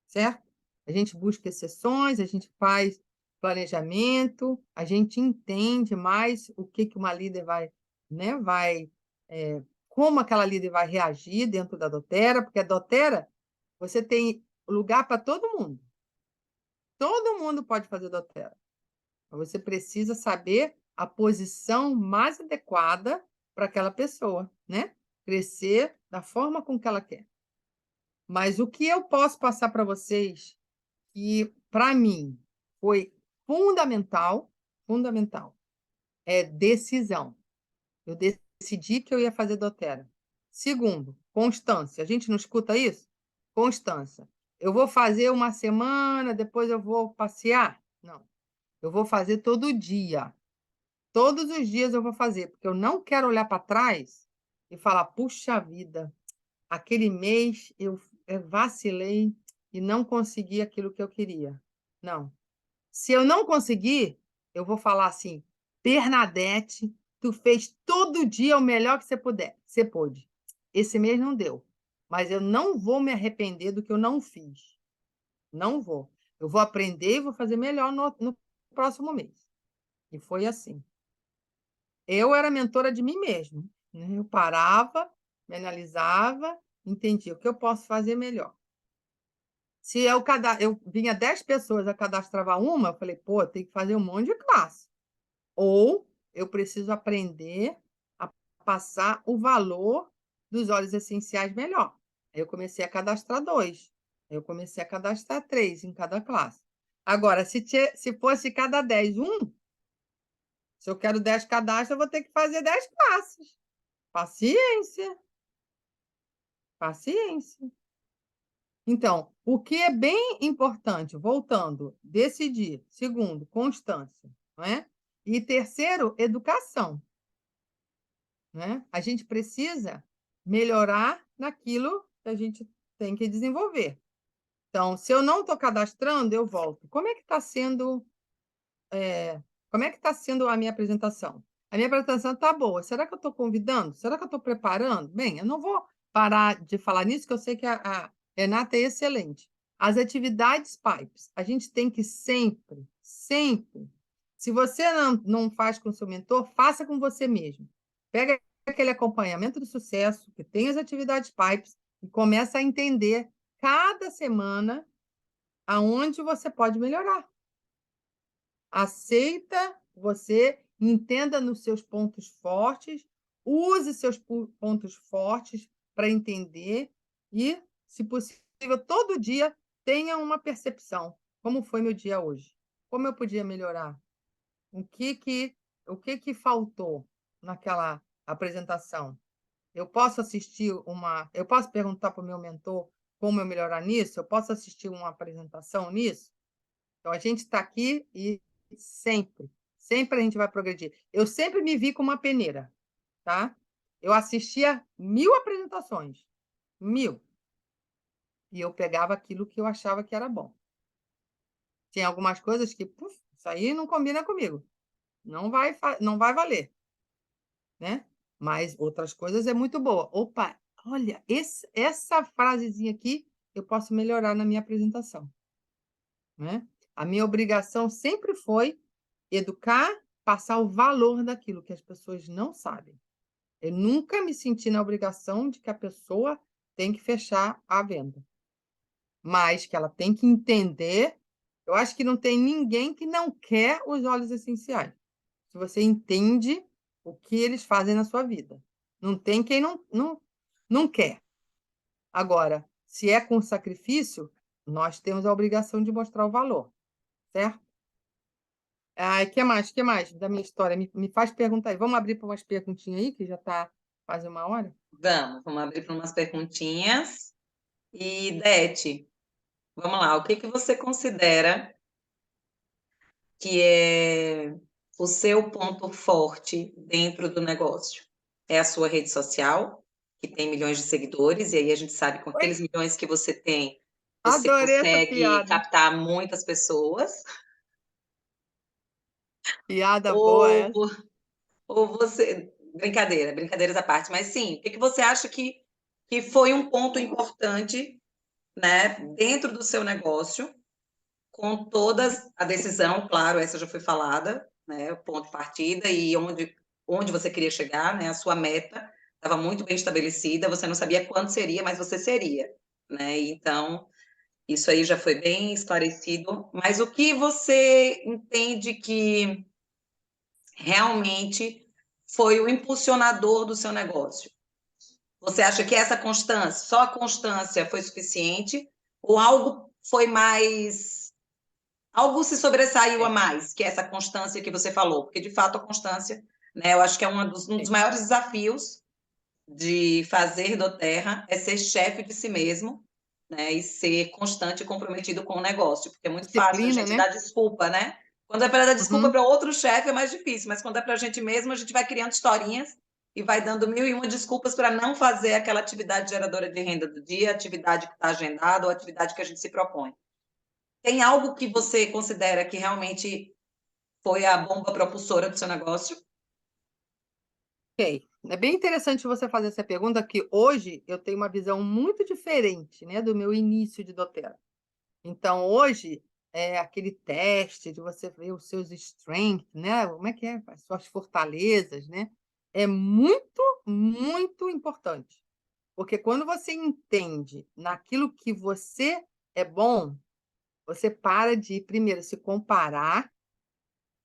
certo? A gente busca exceções, a gente faz planejamento, a gente entende mais o que uma líder né, como aquela líder vai reagir dentro da doTERRA, porque a doTERRA, você tem lugar para todo mundo. Todo mundo pode fazer doTERRA. Você precisa saber a posição mais adequada para aquela pessoa, né? Crescer da forma com que ela quer. Mas o que eu posso passar para vocês, que para mim foi fundamental, é decisão. Eu decidi que eu ia fazer doTERRA. Segundo, constância. A gente não escuta isso? Constância. Eu vou fazer uma semana, depois eu vou passear? Não. Eu vou fazer todo dia. Todos os dias eu vou fazer, porque eu não quero olhar para trás e falar: puxa vida, aquele mês eu vacilei e não consegui aquilo que eu queria. Não. Se eu não conseguir, eu vou falar assim: Bernadette, tu fez todo dia o melhor que você pôde. Esse mês não deu, mas eu não vou me arrepender do que eu não fiz. Não vou. Eu vou aprender e vou fazer melhor no próximo mês. E foi assim. Eu era mentora de mim mesma, né? Eu parava, me analisava, entendia o que eu posso fazer melhor. Se eu vinha 10 pessoas, eu cadastrava uma, eu falei, pô, tem que fazer um monte de classe. Ou eu preciso aprender a passar o valor dos óleos essenciais melhor. Aí eu comecei a cadastrar 2. Aí eu comecei a cadastrar 3 em cada classe. Agora, se fosse cada 10, se eu quero 10 cadastros, eu vou ter que fazer 10 classes. Paciência. Paciência. Então, o que é bem importante, voltando, decidir. Segundo, constância, não é? E terceiro, educação, né? A gente precisa melhorar naquilo que a gente tem que desenvolver. Então, se eu não estou cadastrando, eu volto. Como é que está sendo a minha apresentação? A minha apresentação está boa. Será que eu estou convidando? Será que eu estou preparando? Bem, eu não vou parar de falar nisso, que eu sei que a Renata é excelente. As atividades PIPES, a gente tem que sempre, sempre. Se você não faz com o seu mentor, faça com você mesmo. Pega aquele acompanhamento de sucesso, que tem as atividades pipes, e começa a entender cada semana aonde você pode melhorar. Aceita, você entenda nos seus pontos fortes, use seus pontos fortes para entender e, se possível, todo dia tenha uma percepção. Como foi meu dia hoje? Como eu podia melhorar? O que que faltou naquela apresentação? Eu posso perguntar para o meu mentor como eu melhorar nisso? Eu posso assistir uma apresentação nisso? Então, a gente está aqui e sempre a gente vai progredir. Eu sempre me vi como uma peneira, tá? Eu assistia 1000 apresentações, 1000, e eu pegava aquilo que eu achava que era bom. Tinha algumas coisas que, puf, isso aí não combina comigo, não vai valer, né? Mas outras coisas é muito boa. Opa, olha, essa frasezinha aqui eu posso melhorar na minha apresentação, né? A minha obrigação sempre foi educar, passar o valor daquilo que as pessoas não sabem. Eu nunca me senti na obrigação de que a pessoa tem que fechar a venda, mas que ela tem que entender. Eu acho que não tem ninguém que não quer os óleos essenciais, se você entende o que eles fazem na sua vida. Não tem quem não quer. Agora, se é com sacrifício, nós temos a obrigação de mostrar o valor, certo? Ai, que mais da minha história? Me faz perguntar aí. Vamos abrir para umas perguntinhas aí, que já está quase 1 hora? Vamos abrir para umas perguntinhas. E, Dete, vamos lá, o que que você considera que é o seu ponto forte dentro do negócio? É a sua rede social, que tem milhões de seguidores, e aí a gente sabe com Oi, aqueles milhões que você tem, você adorei essa consegue piada. captar muitas pessoas, Piada boa ou, essa. ou você. Brincadeira, brincadeiras à parte, mas sim, o que que você acha que foi um ponto importante, né, dentro do seu negócio, com toda a decisão, claro, essa já foi falada, né, o ponto de partida e onde você queria chegar, né, a sua meta estava muito bem estabelecida, você não sabia quando seria, mas você seria, né, então isso aí já foi bem esclarecido, mas o que você entende que realmente foi o impulsionador do seu negócio? Você acha que essa constância, só a constância foi suficiente ou algo foi mais. Algo se sobressaiu a É, mais, que é essa constância que você falou, porque de fato a constância, né, eu acho que é um dos é. maiores desafios de fazer do Terra é ser chefe de si mesmo, né, e ser constante e comprometido com o negócio, porque é muito fácil a Disciplina, gente né? dar desculpa, né? Quando é para dar desculpa Uhum. para outro chefe é mais difícil, mas quando é para a gente mesmo, a gente vai criando historinhas e vai dando 1001 desculpas para não fazer aquela atividade geradora de renda do dia, atividade que está agendada ou atividade que a gente se propõe. Tem algo que você considera que realmente foi a bomba propulsora do seu negócio? Ok. É bem interessante você fazer essa pergunta, que hoje eu tenho uma visão muito diferente, né, do meu início de doTERRA. Então, hoje, é aquele teste de você ver os seus strengths, né? Como é que é? As suas fortalezas, né? É muito, muito importante. Porque quando você entende naquilo que você é bom, você para de, primeiro, se comparar,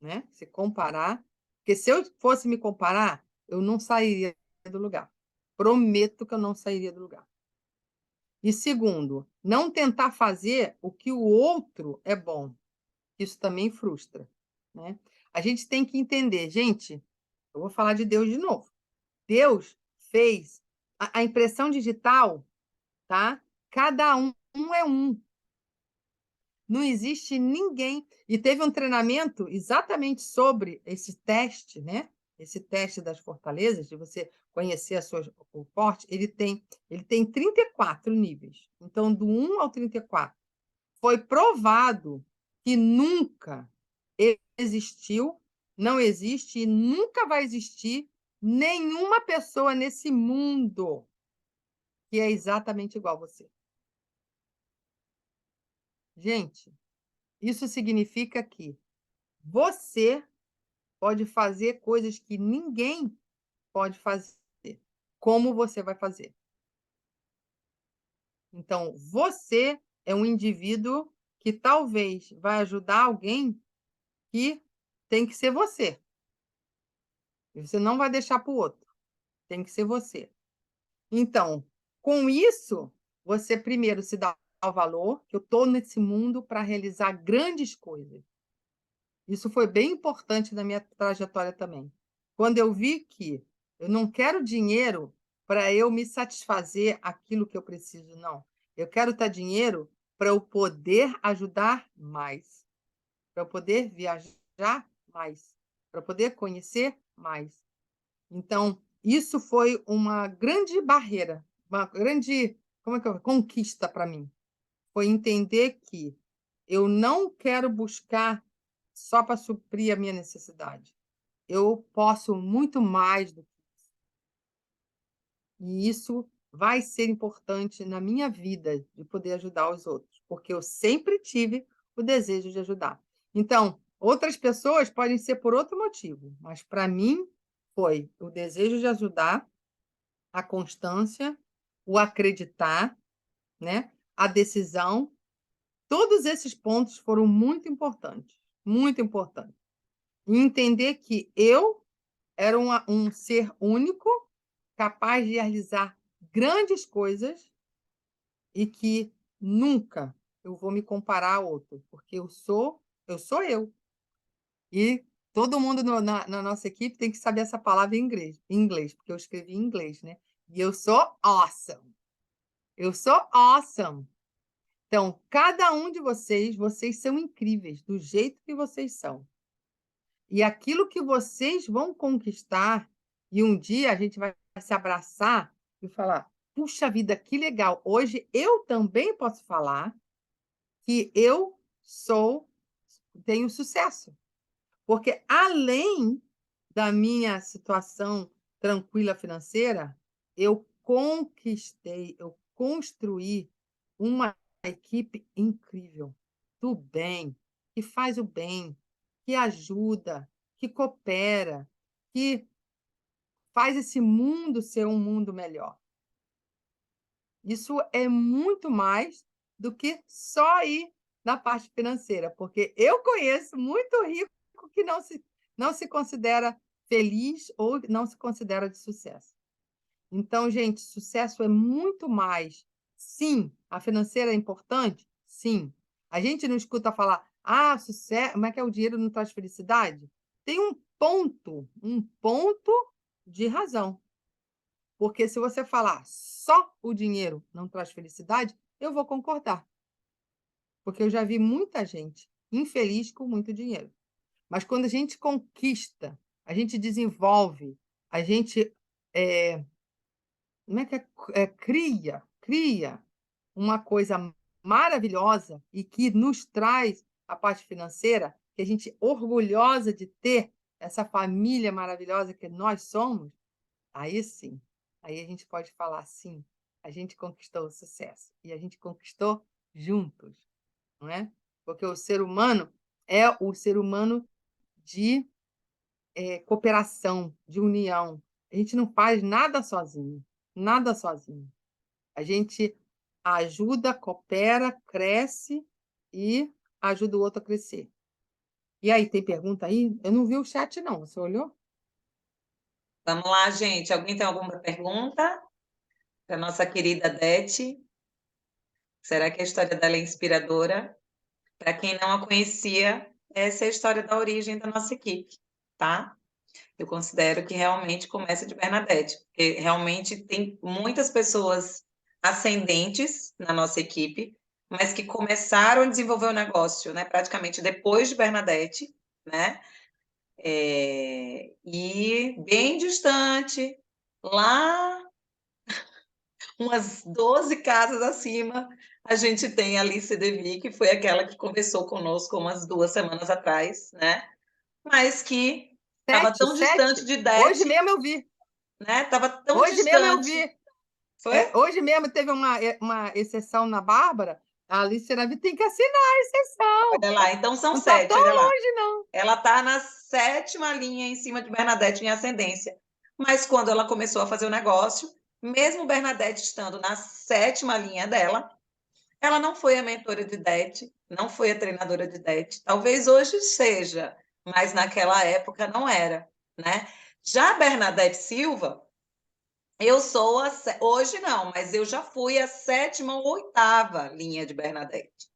né? Se comparar. Porque se eu fosse me comparar, eu não sairia do lugar. Prometo que eu não sairia do lugar. E segundo, não tentar fazer o que o outro é bom. Isso também frustra, né. A gente tem que entender, gente, eu vou falar de Deus de novo. Deus fez a impressão digital, tá, cada um é um. Não existe ninguém, e teve um treinamento exatamente sobre esse teste, né, esse teste das fortalezas, de você conhecer as suas o forte, ele tem 34 níveis. Então, do 1 ao 34. Foi provado que nunca existiu, não existe e nunca vai existir nenhuma pessoa nesse mundo que é exatamente igual a você. Gente, isso significa que você pode fazer coisas que ninguém pode fazer. como você vai fazer. Então, você é um indivíduo que talvez vai ajudar alguém que tem que ser você. E você não vai deixar para o outro, tem que ser você. Então, com isso, você primeiro se dá o valor, que eu estou nesse mundo para realizar grandes coisas. Isso foi bem importante na minha trajetória também. Quando eu vi que eu não quero dinheiro para eu me satisfazer aquilo que eu preciso, não. Eu quero ter dinheiro para eu poder ajudar mais, para eu poder viajar mais, para poder conhecer mais. Então, isso foi uma grande barreira, uma grande, como é que conquista para mim. Foi entender que eu não quero buscar só para suprir a minha necessidade. Eu posso muito mais do que isso. E isso vai ser importante na minha vida, de poder ajudar os outros, porque eu sempre tive o desejo de ajudar. Então, outras pessoas podem ser por outro motivo, mas para mim foi o desejo de ajudar, a constância, o acreditar, né, a decisão. Todos esses pontos foram muito importantes, muito importantes. E entender que eu era um ser único, capaz de realizar grandes coisas e que nunca eu vou me comparar a outro, porque eu sou eu. E todo mundo na nossa equipe tem que saber essa palavra em inglês, porque eu escrevi em inglês, né? E eu sou awesome. Eu sou awesome. Então, cada um de vocês, vocês são incríveis do jeito que vocês são. E aquilo que vocês vão conquistar, e um dia a gente vai se abraçar e falar: puxa vida, que legal! Hoje eu também posso falar que eu tenho sucesso. Porque além da minha situação tranquila financeira, eu conquistei, eu construí uma equipe incrível, do bem, que faz o bem, que ajuda, que coopera, que faz esse mundo ser um mundo melhor. Isso é muito mais do que só ir na parte financeira, porque eu conheço muito rico que não se considera feliz ou não se considera de sucesso. Então, gente, sucesso é muito mais. Sim, a financeira é importante? Sim. A gente não escuta falar, sucesso, como é que é o dinheiro não traz felicidade? Tem um ponto de razão. Porque se você falar só o dinheiro não traz felicidade, eu vou concordar. Porque eu já vi muita gente infeliz com muito dinheiro. Mas quando a gente conquista, a gente desenvolve, a gente como é que cria uma coisa maravilhosa e que nos traz a parte financeira, que a gente é orgulhosa de ter essa família maravilhosa que nós somos, aí sim, aí a gente pode falar sim, a gente conquistou o sucesso e a gente conquistou juntos, não é? Porque o ser humano é o ser humano de cooperação, de união. A gente não faz nada sozinho, nada sozinho. A gente ajuda, coopera, cresce e ajuda o outro a crescer. E aí, tem pergunta aí? Eu não vi o chat, não. Você olhou? Vamos lá, gente. Alguém tem alguma pergunta para nossa querida Dete? Será que a história dela é inspiradora? Para quem não a conhecia, essa é a história da origem da nossa equipe, tá? Eu considero que realmente começa de Bernadette, porque realmente tem muitas pessoas ascendentes na nossa equipe, mas que começaram a desenvolver o negócio, né, praticamente depois de Bernadette, né? E bem distante, lá umas 12 casas acima, a gente tem a Alice Devi, que foi aquela que conversou conosco umas 2 semanas atrás, né? Mas que estava tão distante 7? de Hoje Dete, mesmo eu vi. né? Estava tão Hoje mesmo eu distante. vi. Foi? Hoje mesmo teve uma exceção na Bárbara. A Alice Seravi tem que assinar a exceção. Olha lá, então são Não está 7, tão olha lá. longe, não. Ela está na 7ª linha em cima de Bernadette em ascendência. mas quando ela começou a fazer o negócio, mesmo Bernadette estando na 7ª linha dela, ela não foi a mentora de Dete, não foi a treinadora de Dete. Talvez hoje seja, mas naquela época não era, né? Já Bernadette Silva, eu sou hoje não, mas eu já fui a 7ª ou 8ª linha de Bernadette.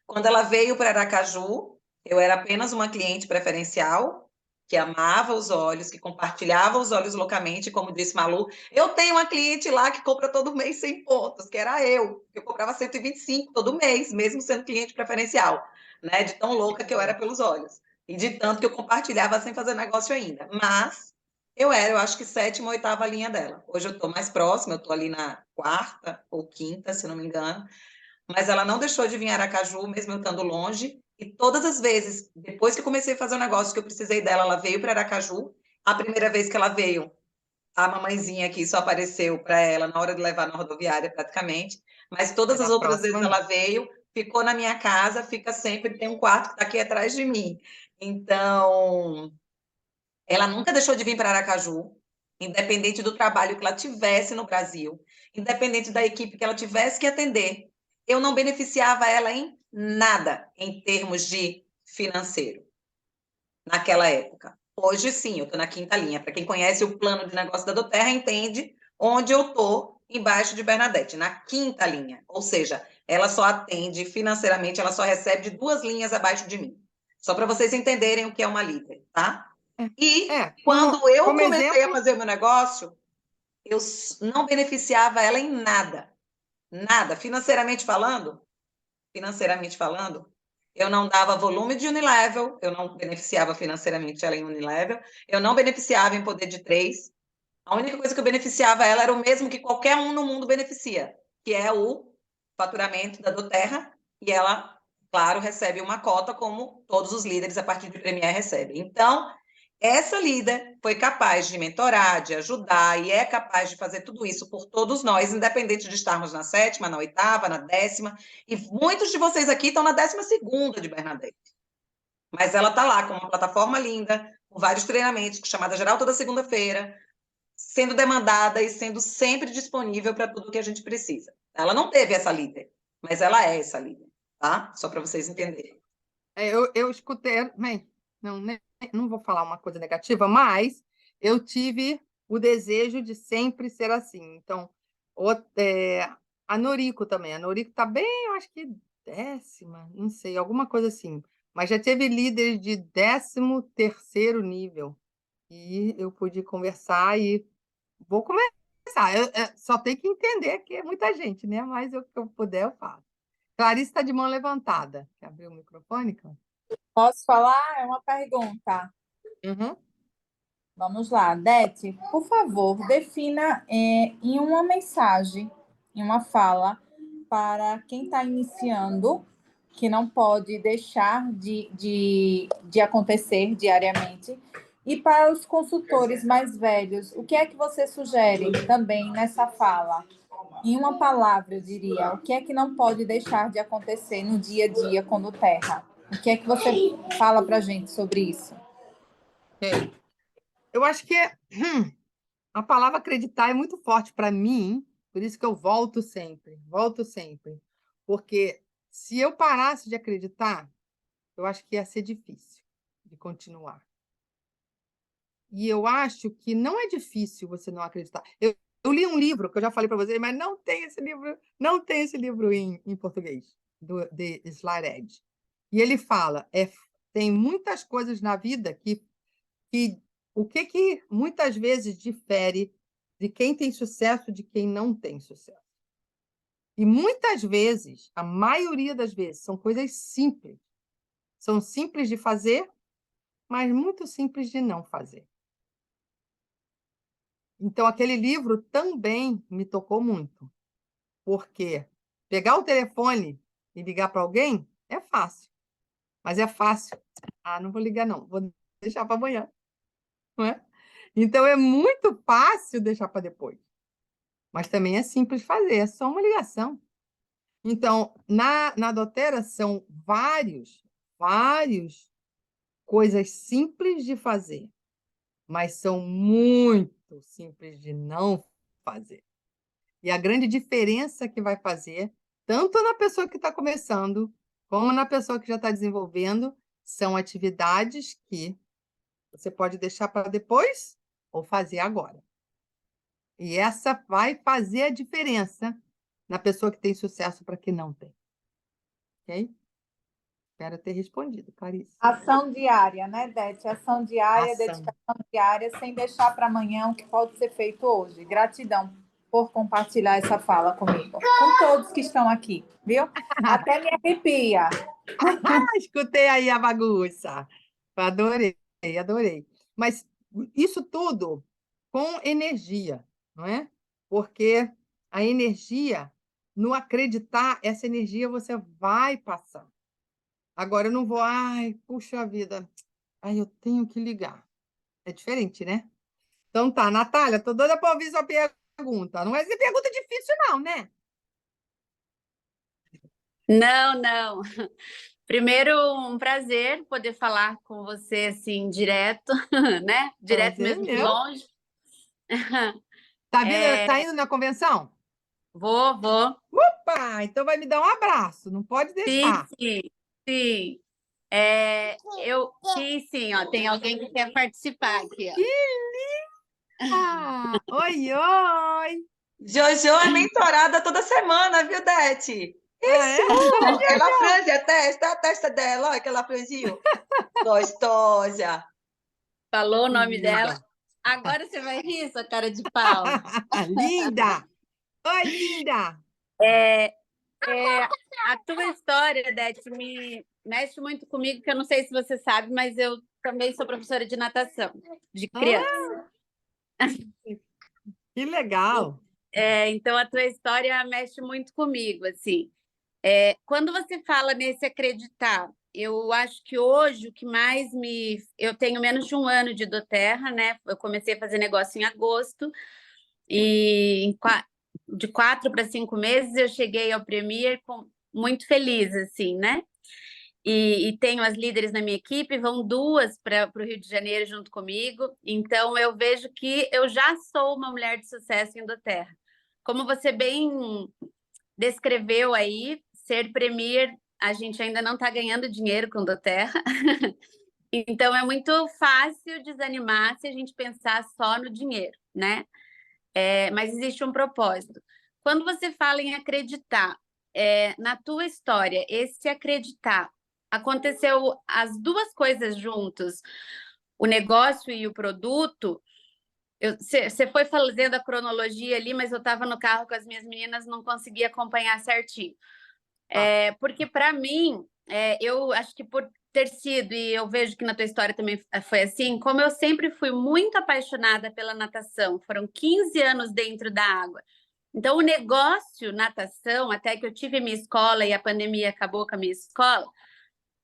Quando ela veio para Aracaju, eu era apenas uma cliente preferencial, que amava os olhos, que compartilhava os olhos loucamente, como disse Malu. Eu tenho uma cliente lá que compra todo mês 100 pontos, que era eu. Eu comprava 125 todo mês, mesmo sendo cliente preferencial, né? De tão louca que eu era pelos olhos. E de tanto que eu compartilhava sem fazer negócio ainda. Mas eu acho que 7ª ou 8ª linha dela. Hoje eu estou mais próxima, eu estou ali na 4ª ou 5ª, se não me engano, mas ela não deixou de vir a Aracaju, mesmo eu estando longe, e todas as vezes, depois que eu comecei a fazer o negócio que eu precisei dela, ela veio para Aracaju. A primeira vez que ela veio, a mamãezinha aqui só apareceu para ela na hora de levar na rodoviária, praticamente, mas todas Mas as a outras vezes próxima, ela veio, ficou na minha casa, fica sempre, tem um quarto que está aqui atrás de mim. Então, ela nunca deixou de vir para Aracaju, independente do trabalho que ela tivesse no Brasil, independente da equipe que ela tivesse que atender. Eu não beneficiava ela em nada em termos de financeiro, naquela época. Hoje, sim, eu estou na 5ª linha. Para quem conhece o plano de negócio da Doterra, entende onde eu estou embaixo de Bernadette, na 5ª linha. Ou seja, ela só atende financeiramente, ela só recebe de 2 linhas abaixo de mim. Só para vocês entenderem o que é uma líder, tá? E quando eu como comecei a exemplo, fazer o meu negócio, eu não beneficiava ela em nada. Nada. Financeiramente falando, eu não dava volume de Unilevel, eu não beneficiava financeiramente ela em Unilevel, eu não beneficiava em poder de 3. A única coisa que eu beneficiava ela era o mesmo que qualquer um no mundo beneficia, que é o faturamento da Doterra, e ela, claro, recebe uma cota como todos os líderes a partir de Premier recebem. Então, essa líder foi capaz de mentorar, de ajudar, e é capaz de fazer tudo isso por todos nós, independente de estarmos na 7ª, na 8ª, na 10ª, e muitos de vocês aqui estão na 12ª de Bernadette. Mas ela está lá com uma plataforma linda, com vários treinamentos, com chamada geral toda segunda-feira, sendo demandada e sendo sempre disponível para tudo que a gente precisa. Ela não teve essa líder, mas ela é essa líder, tá? Só para vocês entenderem. eu escutei, bem, não vou falar uma coisa negativa, mas eu tive o desejo de sempre ser assim. Então, a Noriko também. A Noriko está bem, eu acho que 10ª, não sei, alguma coisa assim. Mas já teve líderes de 13º nível. E eu pude conversar e vou começar. Só tem que entender que é muita gente, né? Mas o que eu puder, eu faço. Clarice está de mão levantada. Quer abrir o microfone, Clara? Posso falar? É uma pergunta. Uhum. Vamos lá, Dete, por favor, defina em uma mensagem, em uma fala, para quem está iniciando, que não pode deixar de acontecer diariamente, e para os consultores mais velhos, o que é que você sugere também nessa fala? Em uma palavra, eu diria, o que é que não pode deixar de acontecer no dia a dia com o Terra? O que é que você fala para a gente sobre isso? Ok. Eu acho que a palavra acreditar é muito forte para mim, por isso que eu volto sempre, volto sempre. Porque se eu parasse de acreditar, eu acho que ia ser difícil de continuar. E eu acho que não é difícil você não acreditar. Eu li um livro que eu já falei para você, mas não tem esse livro, não tem esse livro em português, de Sly Edge. E ele fala, tem muitas coisas na vida que o que muitas vezes difere de quem tem sucesso de quem não tem sucesso. E muitas vezes, a maioria das vezes, são coisas simples. São simples de fazer, mas muito simples de não fazer. Então, aquele livro também me tocou muito, porque pegar o telefone e ligar para alguém é fácil, mas é fácil. Ah, não vou ligar, não, vou deixar para amanhã, não é? Então, é muito fácil deixar para depois, mas também é simples fazer, é só uma ligação. Então, na doTERRA são vários coisas simples de fazer, mas são muito muito simples de não fazer. E a grande diferença que vai fazer, tanto na pessoa que está começando, como na pessoa que já está desenvolvendo, são atividades que você pode deixar para depois ou fazer agora. E essa vai fazer a diferença na pessoa que tem sucesso para quem não tem. Ok? Espero ter respondido, Clarice. Ação diária, né, Dete? Ação diária, Ação. dedicação diária, sem deixar para amanhã o que pode ser feito hoje. Gratidão por compartilhar essa fala comigo, com todos que estão aqui, viu? Até me arrepia. Escutei aí a bagunça. Adorei, adorei. Mas isso tudo com energia, não é? Porque a energia, no acreditar, essa energia você vai passar. Agora eu não vou, ai, puxa vida, ai, eu tenho que ligar. É diferente, né? Então tá, Natália, tô doida para ouvir sua pergunta. Não vai ser pergunta difícil, não, né? Não, não. Primeiro, um prazer poder falar com você assim direto, né? Direto Prazer mesmo de meu. longe. Tá indo na convenção? Vou. Opa, então vai me dar um abraço, não pode Sim, deixar. sim, sim. Sim, ó, tem alguém que quer participar aqui, ó. Que linda! Oi, oi! Jojo é mentorada toda semana, viu, Dete? Ah, é? Ela franze a testa dela, olha que ela franziu. Gostosa. Falou o Que nome linda. dela. Agora você vai rir, sua cara de pau. Linda! Oi, linda! A tua história, Dete, me mexe muito comigo, que eu não sei se você sabe, mas eu também sou professora de natação, de criança. Que legal! Então, a tua história mexe muito comigo, assim. Quando você fala nesse acreditar, eu acho que hoje o que mais me... Eu tenho menos de um ano de doTERRA, né? Eu comecei a fazer negócio em agosto, e de 4 para 5 meses eu cheguei ao Premier muito feliz, assim, né? E tenho as líderes na minha equipe, vão 2 para o Rio de Janeiro junto comigo. Então, eu vejo que eu já sou uma mulher de sucesso em doTERRA. Como você bem descreveu aí, ser Premier, a gente ainda não está ganhando dinheiro com doTERRA. Então, é muito fácil desanimar se a gente pensar só no dinheiro, né? Mas existe um propósito. Quando você fala em acreditar, na tua história, esse acreditar, aconteceu as duas coisas juntos, o negócio e o produto. Você foi fazendo a cronologia ali, mas eu estava no carro com as minhas meninas, não consegui acompanhar certinho. Porque, para mim, eu acho que por ter sido, e eu vejo que na tua história também foi assim, como eu sempre fui muito apaixonada pela natação, foram 15 anos dentro da água. Então, o negócio natação, até que eu tive minha escola e a pandemia acabou com a minha escola,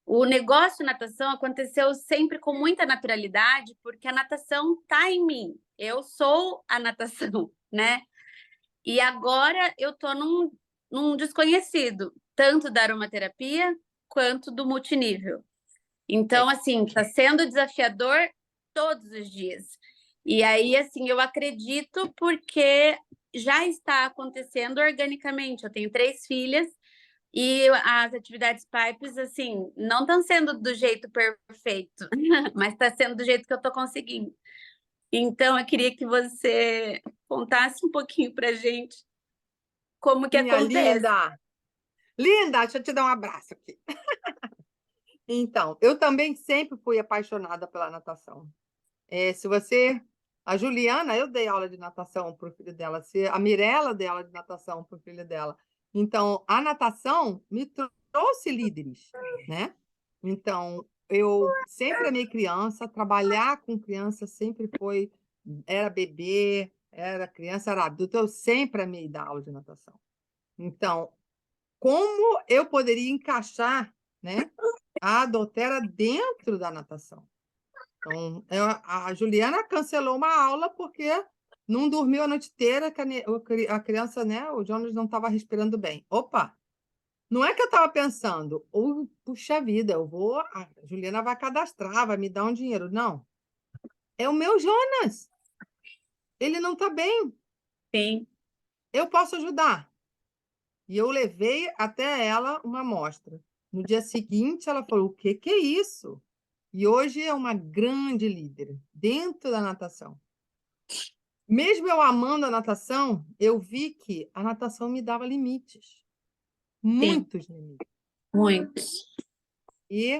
o negócio natação aconteceu sempre com muita naturalidade, porque a natação está em mim. Eu sou a natação, né? E agora eu estou num desconhecido, tanto da aromaterapia quanto do multinível. Então, assim, está sendo desafiador todos os dias. E aí, assim, eu acredito porque já está acontecendo organicamente. Eu tenho 3 filhas e as atividades pipes, assim, não estão sendo do jeito perfeito, mas está sendo do jeito que eu estou conseguindo. Então, eu queria que você contasse um pouquinho para a gente como que Minha acontece. linda! Linda, deixa eu te dar um abraço aqui. Então, eu também sempre fui apaixonada pela natação. Se você... A Juliana, eu dei aula de natação para o filho dela. A Mirella deu aula de natação para o filho dela. Então, a natação me trouxe líderes, né? Então, eu sempre amei criança, trabalhar com criança sempre foi... Era bebê, era criança, era adulto, eu sempre amei dar aula de natação. Então, como eu poderia encaixar, né, a doTERRA dentro da natação? Então, a Juliana cancelou uma aula porque não dormiu a noite inteira, que a criança, né, o Jonas não estava respirando bem. Opa! Não é que eu estava pensando, puxa vida, a Juliana vai cadastrar, vai me dar um dinheiro. Não. É o meu Jonas. ele não está bem, Sim, eu posso ajudar. E eu levei até ela uma amostra. No dia seguinte, ela falou: o que que é isso? E hoje é uma grande líder dentro da natação. Mesmo eu amando a natação, eu vi que a natação me dava limites, muitos limites. muitos. E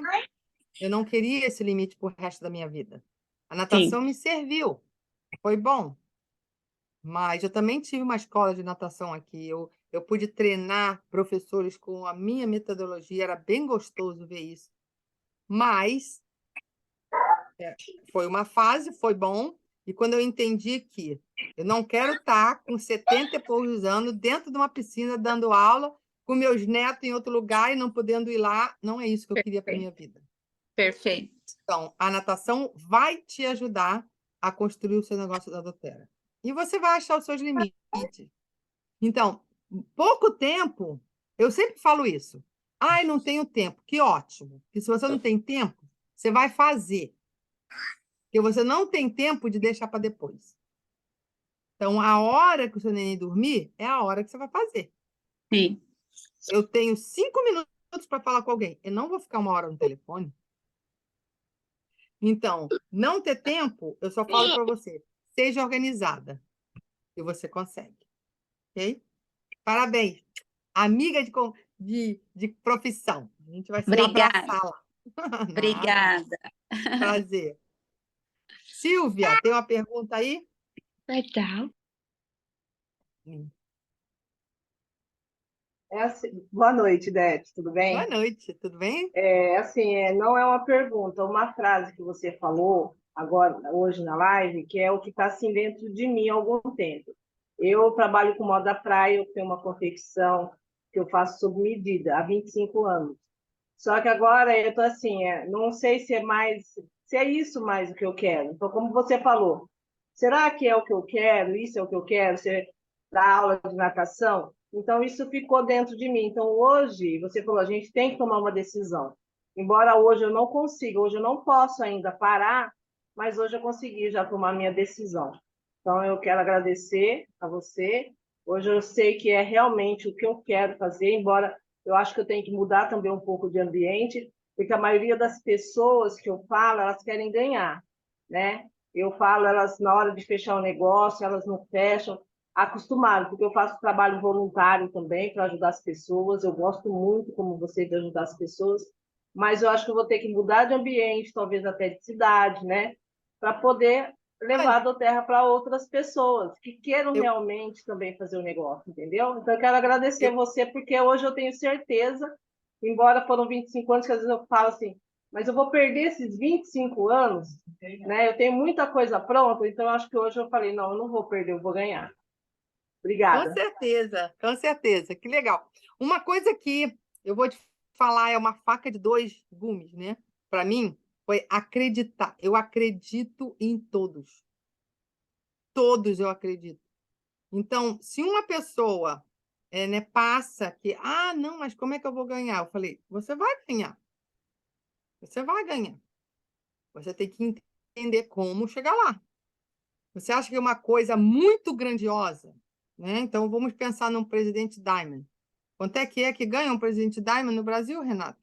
eu não queria esse limite para o resto da minha vida. A Sim, natação me serviu, foi bom. Mas eu também tive uma escola de natação aqui. Eu pude treinar professores com a minha metodologia, era bem gostoso ver isso. Mas foi uma fase, foi bom. E quando eu entendi que eu não quero estar com 70 e poucos anos dentro de uma piscina dando aula, com meus netos em outro lugar e não podendo ir lá, não é isso que eu queria para a minha vida. perfeito. Então, a natação vai te ajudar a construir o seu negócio da doTERRA. E você vai achar os seus limites. Então, pouco tempo, eu sempre falo isso. Ai, não tenho tempo. Que ótimo. Porque se você não tem tempo, você vai fazer. Porque você não tem tempo de deixar para depois. Então, a hora que o seu neném dormir é a hora que você vai fazer. Sim, Eu tenho 5 minutos para falar com alguém. Eu não vou ficar uma hora no telefone. Então, não ter tempo, eu só falo para você. Seja organizada. E você consegue. Ok? Parabéns. Amiga de profissão. A gente vai se obrigada, abraçar lá. Nada, obrigada. prazer. Silvia, tem uma pergunta aí? Legal. Boa noite, Dete, tudo Boa bem? noite, tudo bem? Não é uma pergunta, uma frase que você falou agora, hoje na live, que é o que está assim dentro de mim há algum tempo. Eu trabalho com moda praia, eu tenho uma confecção que eu faço sob medida há 25 anos. Só que agora eu estou assim, não sei se é mais, se é isso mais o que eu quero. Então, como você falou, será que é o que eu quero? Isso é o que eu quero? Você dá aula de natação? Então, isso ficou dentro de mim. Então, hoje, você falou, a gente tem que tomar uma decisão. Embora hoje eu não consiga, hoje eu não posso ainda parar, mas hoje eu consegui já tomar minha decisão. Então, eu quero agradecer a você. Hoje eu sei que é realmente o que eu quero fazer, embora eu acho que eu tenho que mudar também um pouco de ambiente, porque a maioria das pessoas que eu falo, elas querem ganhar, né? Eu falo, elas na hora de fechar o negócio, elas não fecham, acostumado, porque eu faço trabalho voluntário também para ajudar as pessoas, eu gosto muito, como você, de ajudar as pessoas, mas eu acho que eu vou ter que mudar de ambiente, talvez até de cidade, né? Para poder levar a Olha, doTERRA para outras pessoas que queiram eu, realmente também fazer o negócio, entendeu? Então, eu quero agradecer a eu, você, porque hoje eu tenho certeza, embora foram 25 anos, que às vezes eu falo assim, mas eu vou perder esses 25 anos, né? Eu tenho muita coisa pronta, então eu acho que hoje eu falei, não, eu não vou perder, eu vou ganhar. Obrigada. com certeza, que legal. Uma coisa que eu vou te falar é uma faca de dois gumes, né? Para mim, foi acreditar. Eu acredito em todos. Todos eu acredito. Então, se uma pessoa né, passa que, não, mas como é que eu vou ganhar? Eu falei, você vai ganhar. Você vai ganhar. Você tem que entender como chegar lá. Você acha que é uma coisa muito grandiosa, né? Então, vamos pensar num presidente Diamond. Quanto é que ganha um presidente Diamond no Brasil, Renata?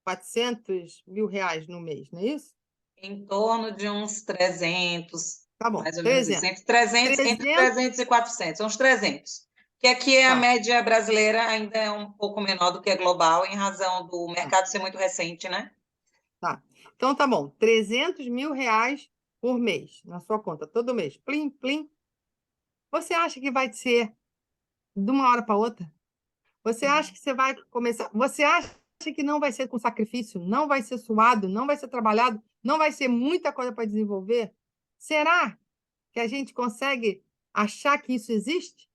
400 mil reais no mês, não é isso? Em torno de uns 300, Tá bom, mais ou menos isso, 300. entre 300 e 400, uns 300. Que aqui a Tá, média brasileira ainda é um pouco menor do que a global, em razão do tá, mercado ser muito recente, né? tá. Então, tá bom, 300 mil reais por mês na sua conta, todo mês. Plim, plim. Você acha que vai ser de uma hora para outra? Você acha que você vai começar? Você acha que não vai ser com sacrifício? Não vai ser suado? Não vai ser trabalhado? Não vai ser muita coisa para desenvolver? Será que a gente consegue achar que isso existe?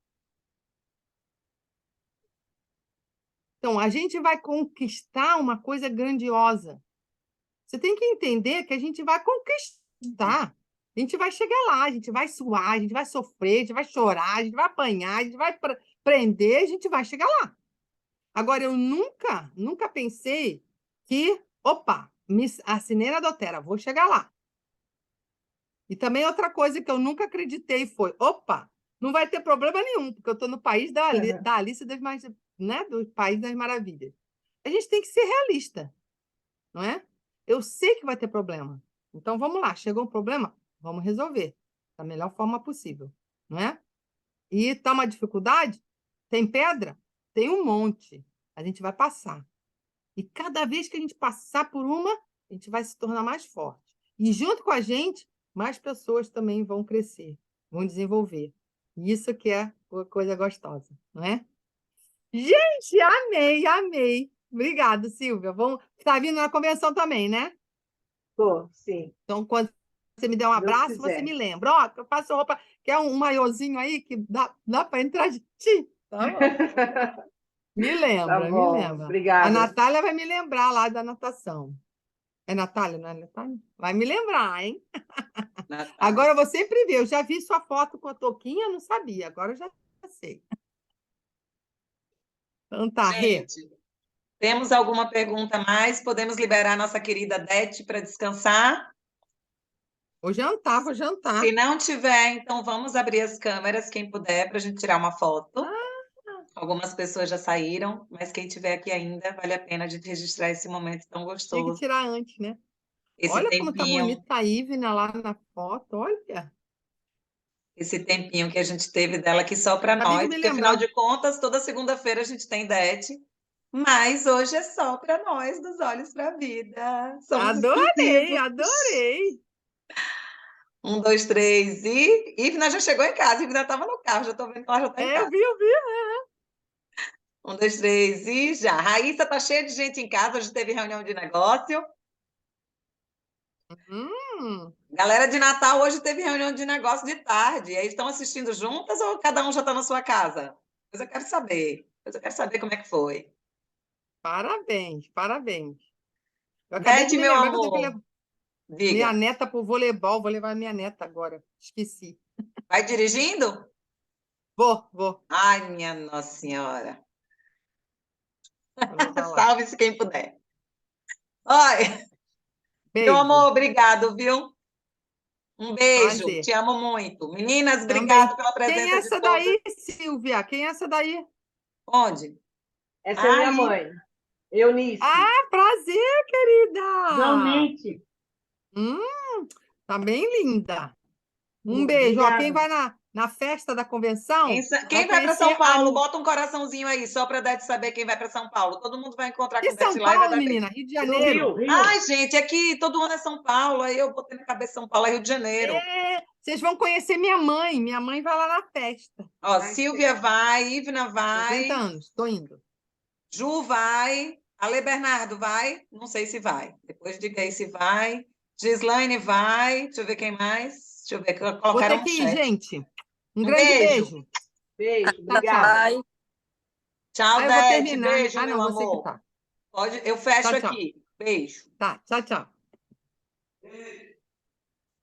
Então, a gente vai conquistar uma coisa grandiosa. Você tem que entender que a gente vai conquistar. A gente vai chegar lá, a gente vai suar, a gente vai sofrer, a gente vai chorar, a gente vai apanhar, a gente vai prender, a gente vai chegar lá. Agora, eu nunca pensei que, opa, me assinei na doTERRA, vou chegar lá. E também outra coisa que eu nunca acreditei foi, opa, não vai ter problema nenhum, porque eu estou no país da Alice né, do País das Maravilhas. A gente tem que ser realista, não é? Eu sei que vai ter problema. Então, vamos lá, chegou um problema, vamos resolver da melhor forma possível, não é? E está uma dificuldade? Tem pedra? Tem um monte. A gente vai passar. E cada vez que a gente passar por uma, a gente vai se tornar mais forte. E junto com a gente, mais pessoas também vão crescer, vão desenvolver. Isso que é uma coisa gostosa, não é? Gente, amei, amei. Obrigada, Silvia. Está vindo na convenção também, né? Tô, sim. Então, quando você me der um Deus abraço, quiser. você me lembra. Ó, eu faço roupa, quer um maiôzinho aí que dá para entrar de ti. Tá bom. Me Tá lembra, me bom, lembra. A obrigada. Natália vai me lembrar lá da natação. É Natália, não é Natália? Vai me lembrar, hein? Natália. Agora eu vou sempre ver. Eu já vi sua foto com a touquinha, não sabia. Agora eu já sei. Então tá, Rê. Gente, temos alguma pergunta a mais? Podemos liberar a nossa querida Dete para descansar? Vou jantar, vou jantar. Se não tiver, então vamos abrir as câmeras, quem puder, para a gente tirar uma foto. Algumas pessoas já saíram, mas quem tiver aqui ainda, vale a pena a gente registrar esse momento tão Tinha que gostoso. tirar antes, né? Esse Olha como tá tempinho, bonita a Ivna lá na foto, olha. esse tempinho que a gente teve dela aqui só para Acabei de nós, me porque afinal lembrar. de contas, toda segunda-feira a gente tem Dete, mas hoje é só para nós, dos olhos para a vida. Somos Adorei, exclusivos. adorei. 1, 2, 3 e... Ivna já chegou em casa, Ivna estava no carro, já estou vendo que ela já está em É, eu casa. vi, eu vi. 1, 2, 3 e já. Raíssa está cheia de gente em casa, hoje teve reunião de negócio. Hum, Galera de Natal hoje teve reunião de negócio de tarde. E aí estão assistindo juntas ou cada um já está na sua casa? Pois eu quero saber. Pois eu quero saber como é que foi. parabéns, parabéns. Eu acabei de Dete, me meu lembrar que eu tenho que amor, levar minha diga. neta para o voleibol. Vou levar minha neta agora. Esqueci. Vai dirigindo? Vou Ai, minha Nossa Senhora. levar lá. Salve-se quem puder. Oi, meu Beijo, amor, obrigado, viu? Um beijo, prazer. te amo muito. Meninas, Também. obrigado pela Quem é presença de essa todas. daí, Silvia? Quem é essa daí? Onde? Essa é minha Aí, mãe, Eunice. Ah, prazer, querida. Igualmente. Tá bem linda. Um beijo. Ó, quem vai na festa da convenção vai quem vai para conhecer São Paulo? Bota um coraçãozinho aí, só para a Dete saber quem vai para São Paulo. Todo mundo vai encontrar de com Dete São lá e vai Paulo, dar beijo. menina, Rio de Do Janeiro. Rio. Ai, gente, aqui todo mundo é São Paulo, aí eu botei na cabeça São Paulo, é Rio de Janeiro. É, vocês vão conhecer minha mãe. Minha mãe vai lá na festa. Ó, Ai, Silvia certo. vai, Ivna 90 vai, anos, estou indo. Ju vai, Ale Bernardo vai, não sei se vai. Depois diga aí se vai. Gislaine vai, deixa eu ver quem mais. Deixa eu ver, Vou colocaram ter no que ir, chat. gente. Um Um grande beijo. beijo. Beijo, Tchau, obrigada. tchau. Tchau, Eu vou Dete. terminar. Beijo, Ah, não, meu você que amor. tá. Pode, eu fecho Tchau, tchau. aqui. Beijo. Tá, tchau, tchau.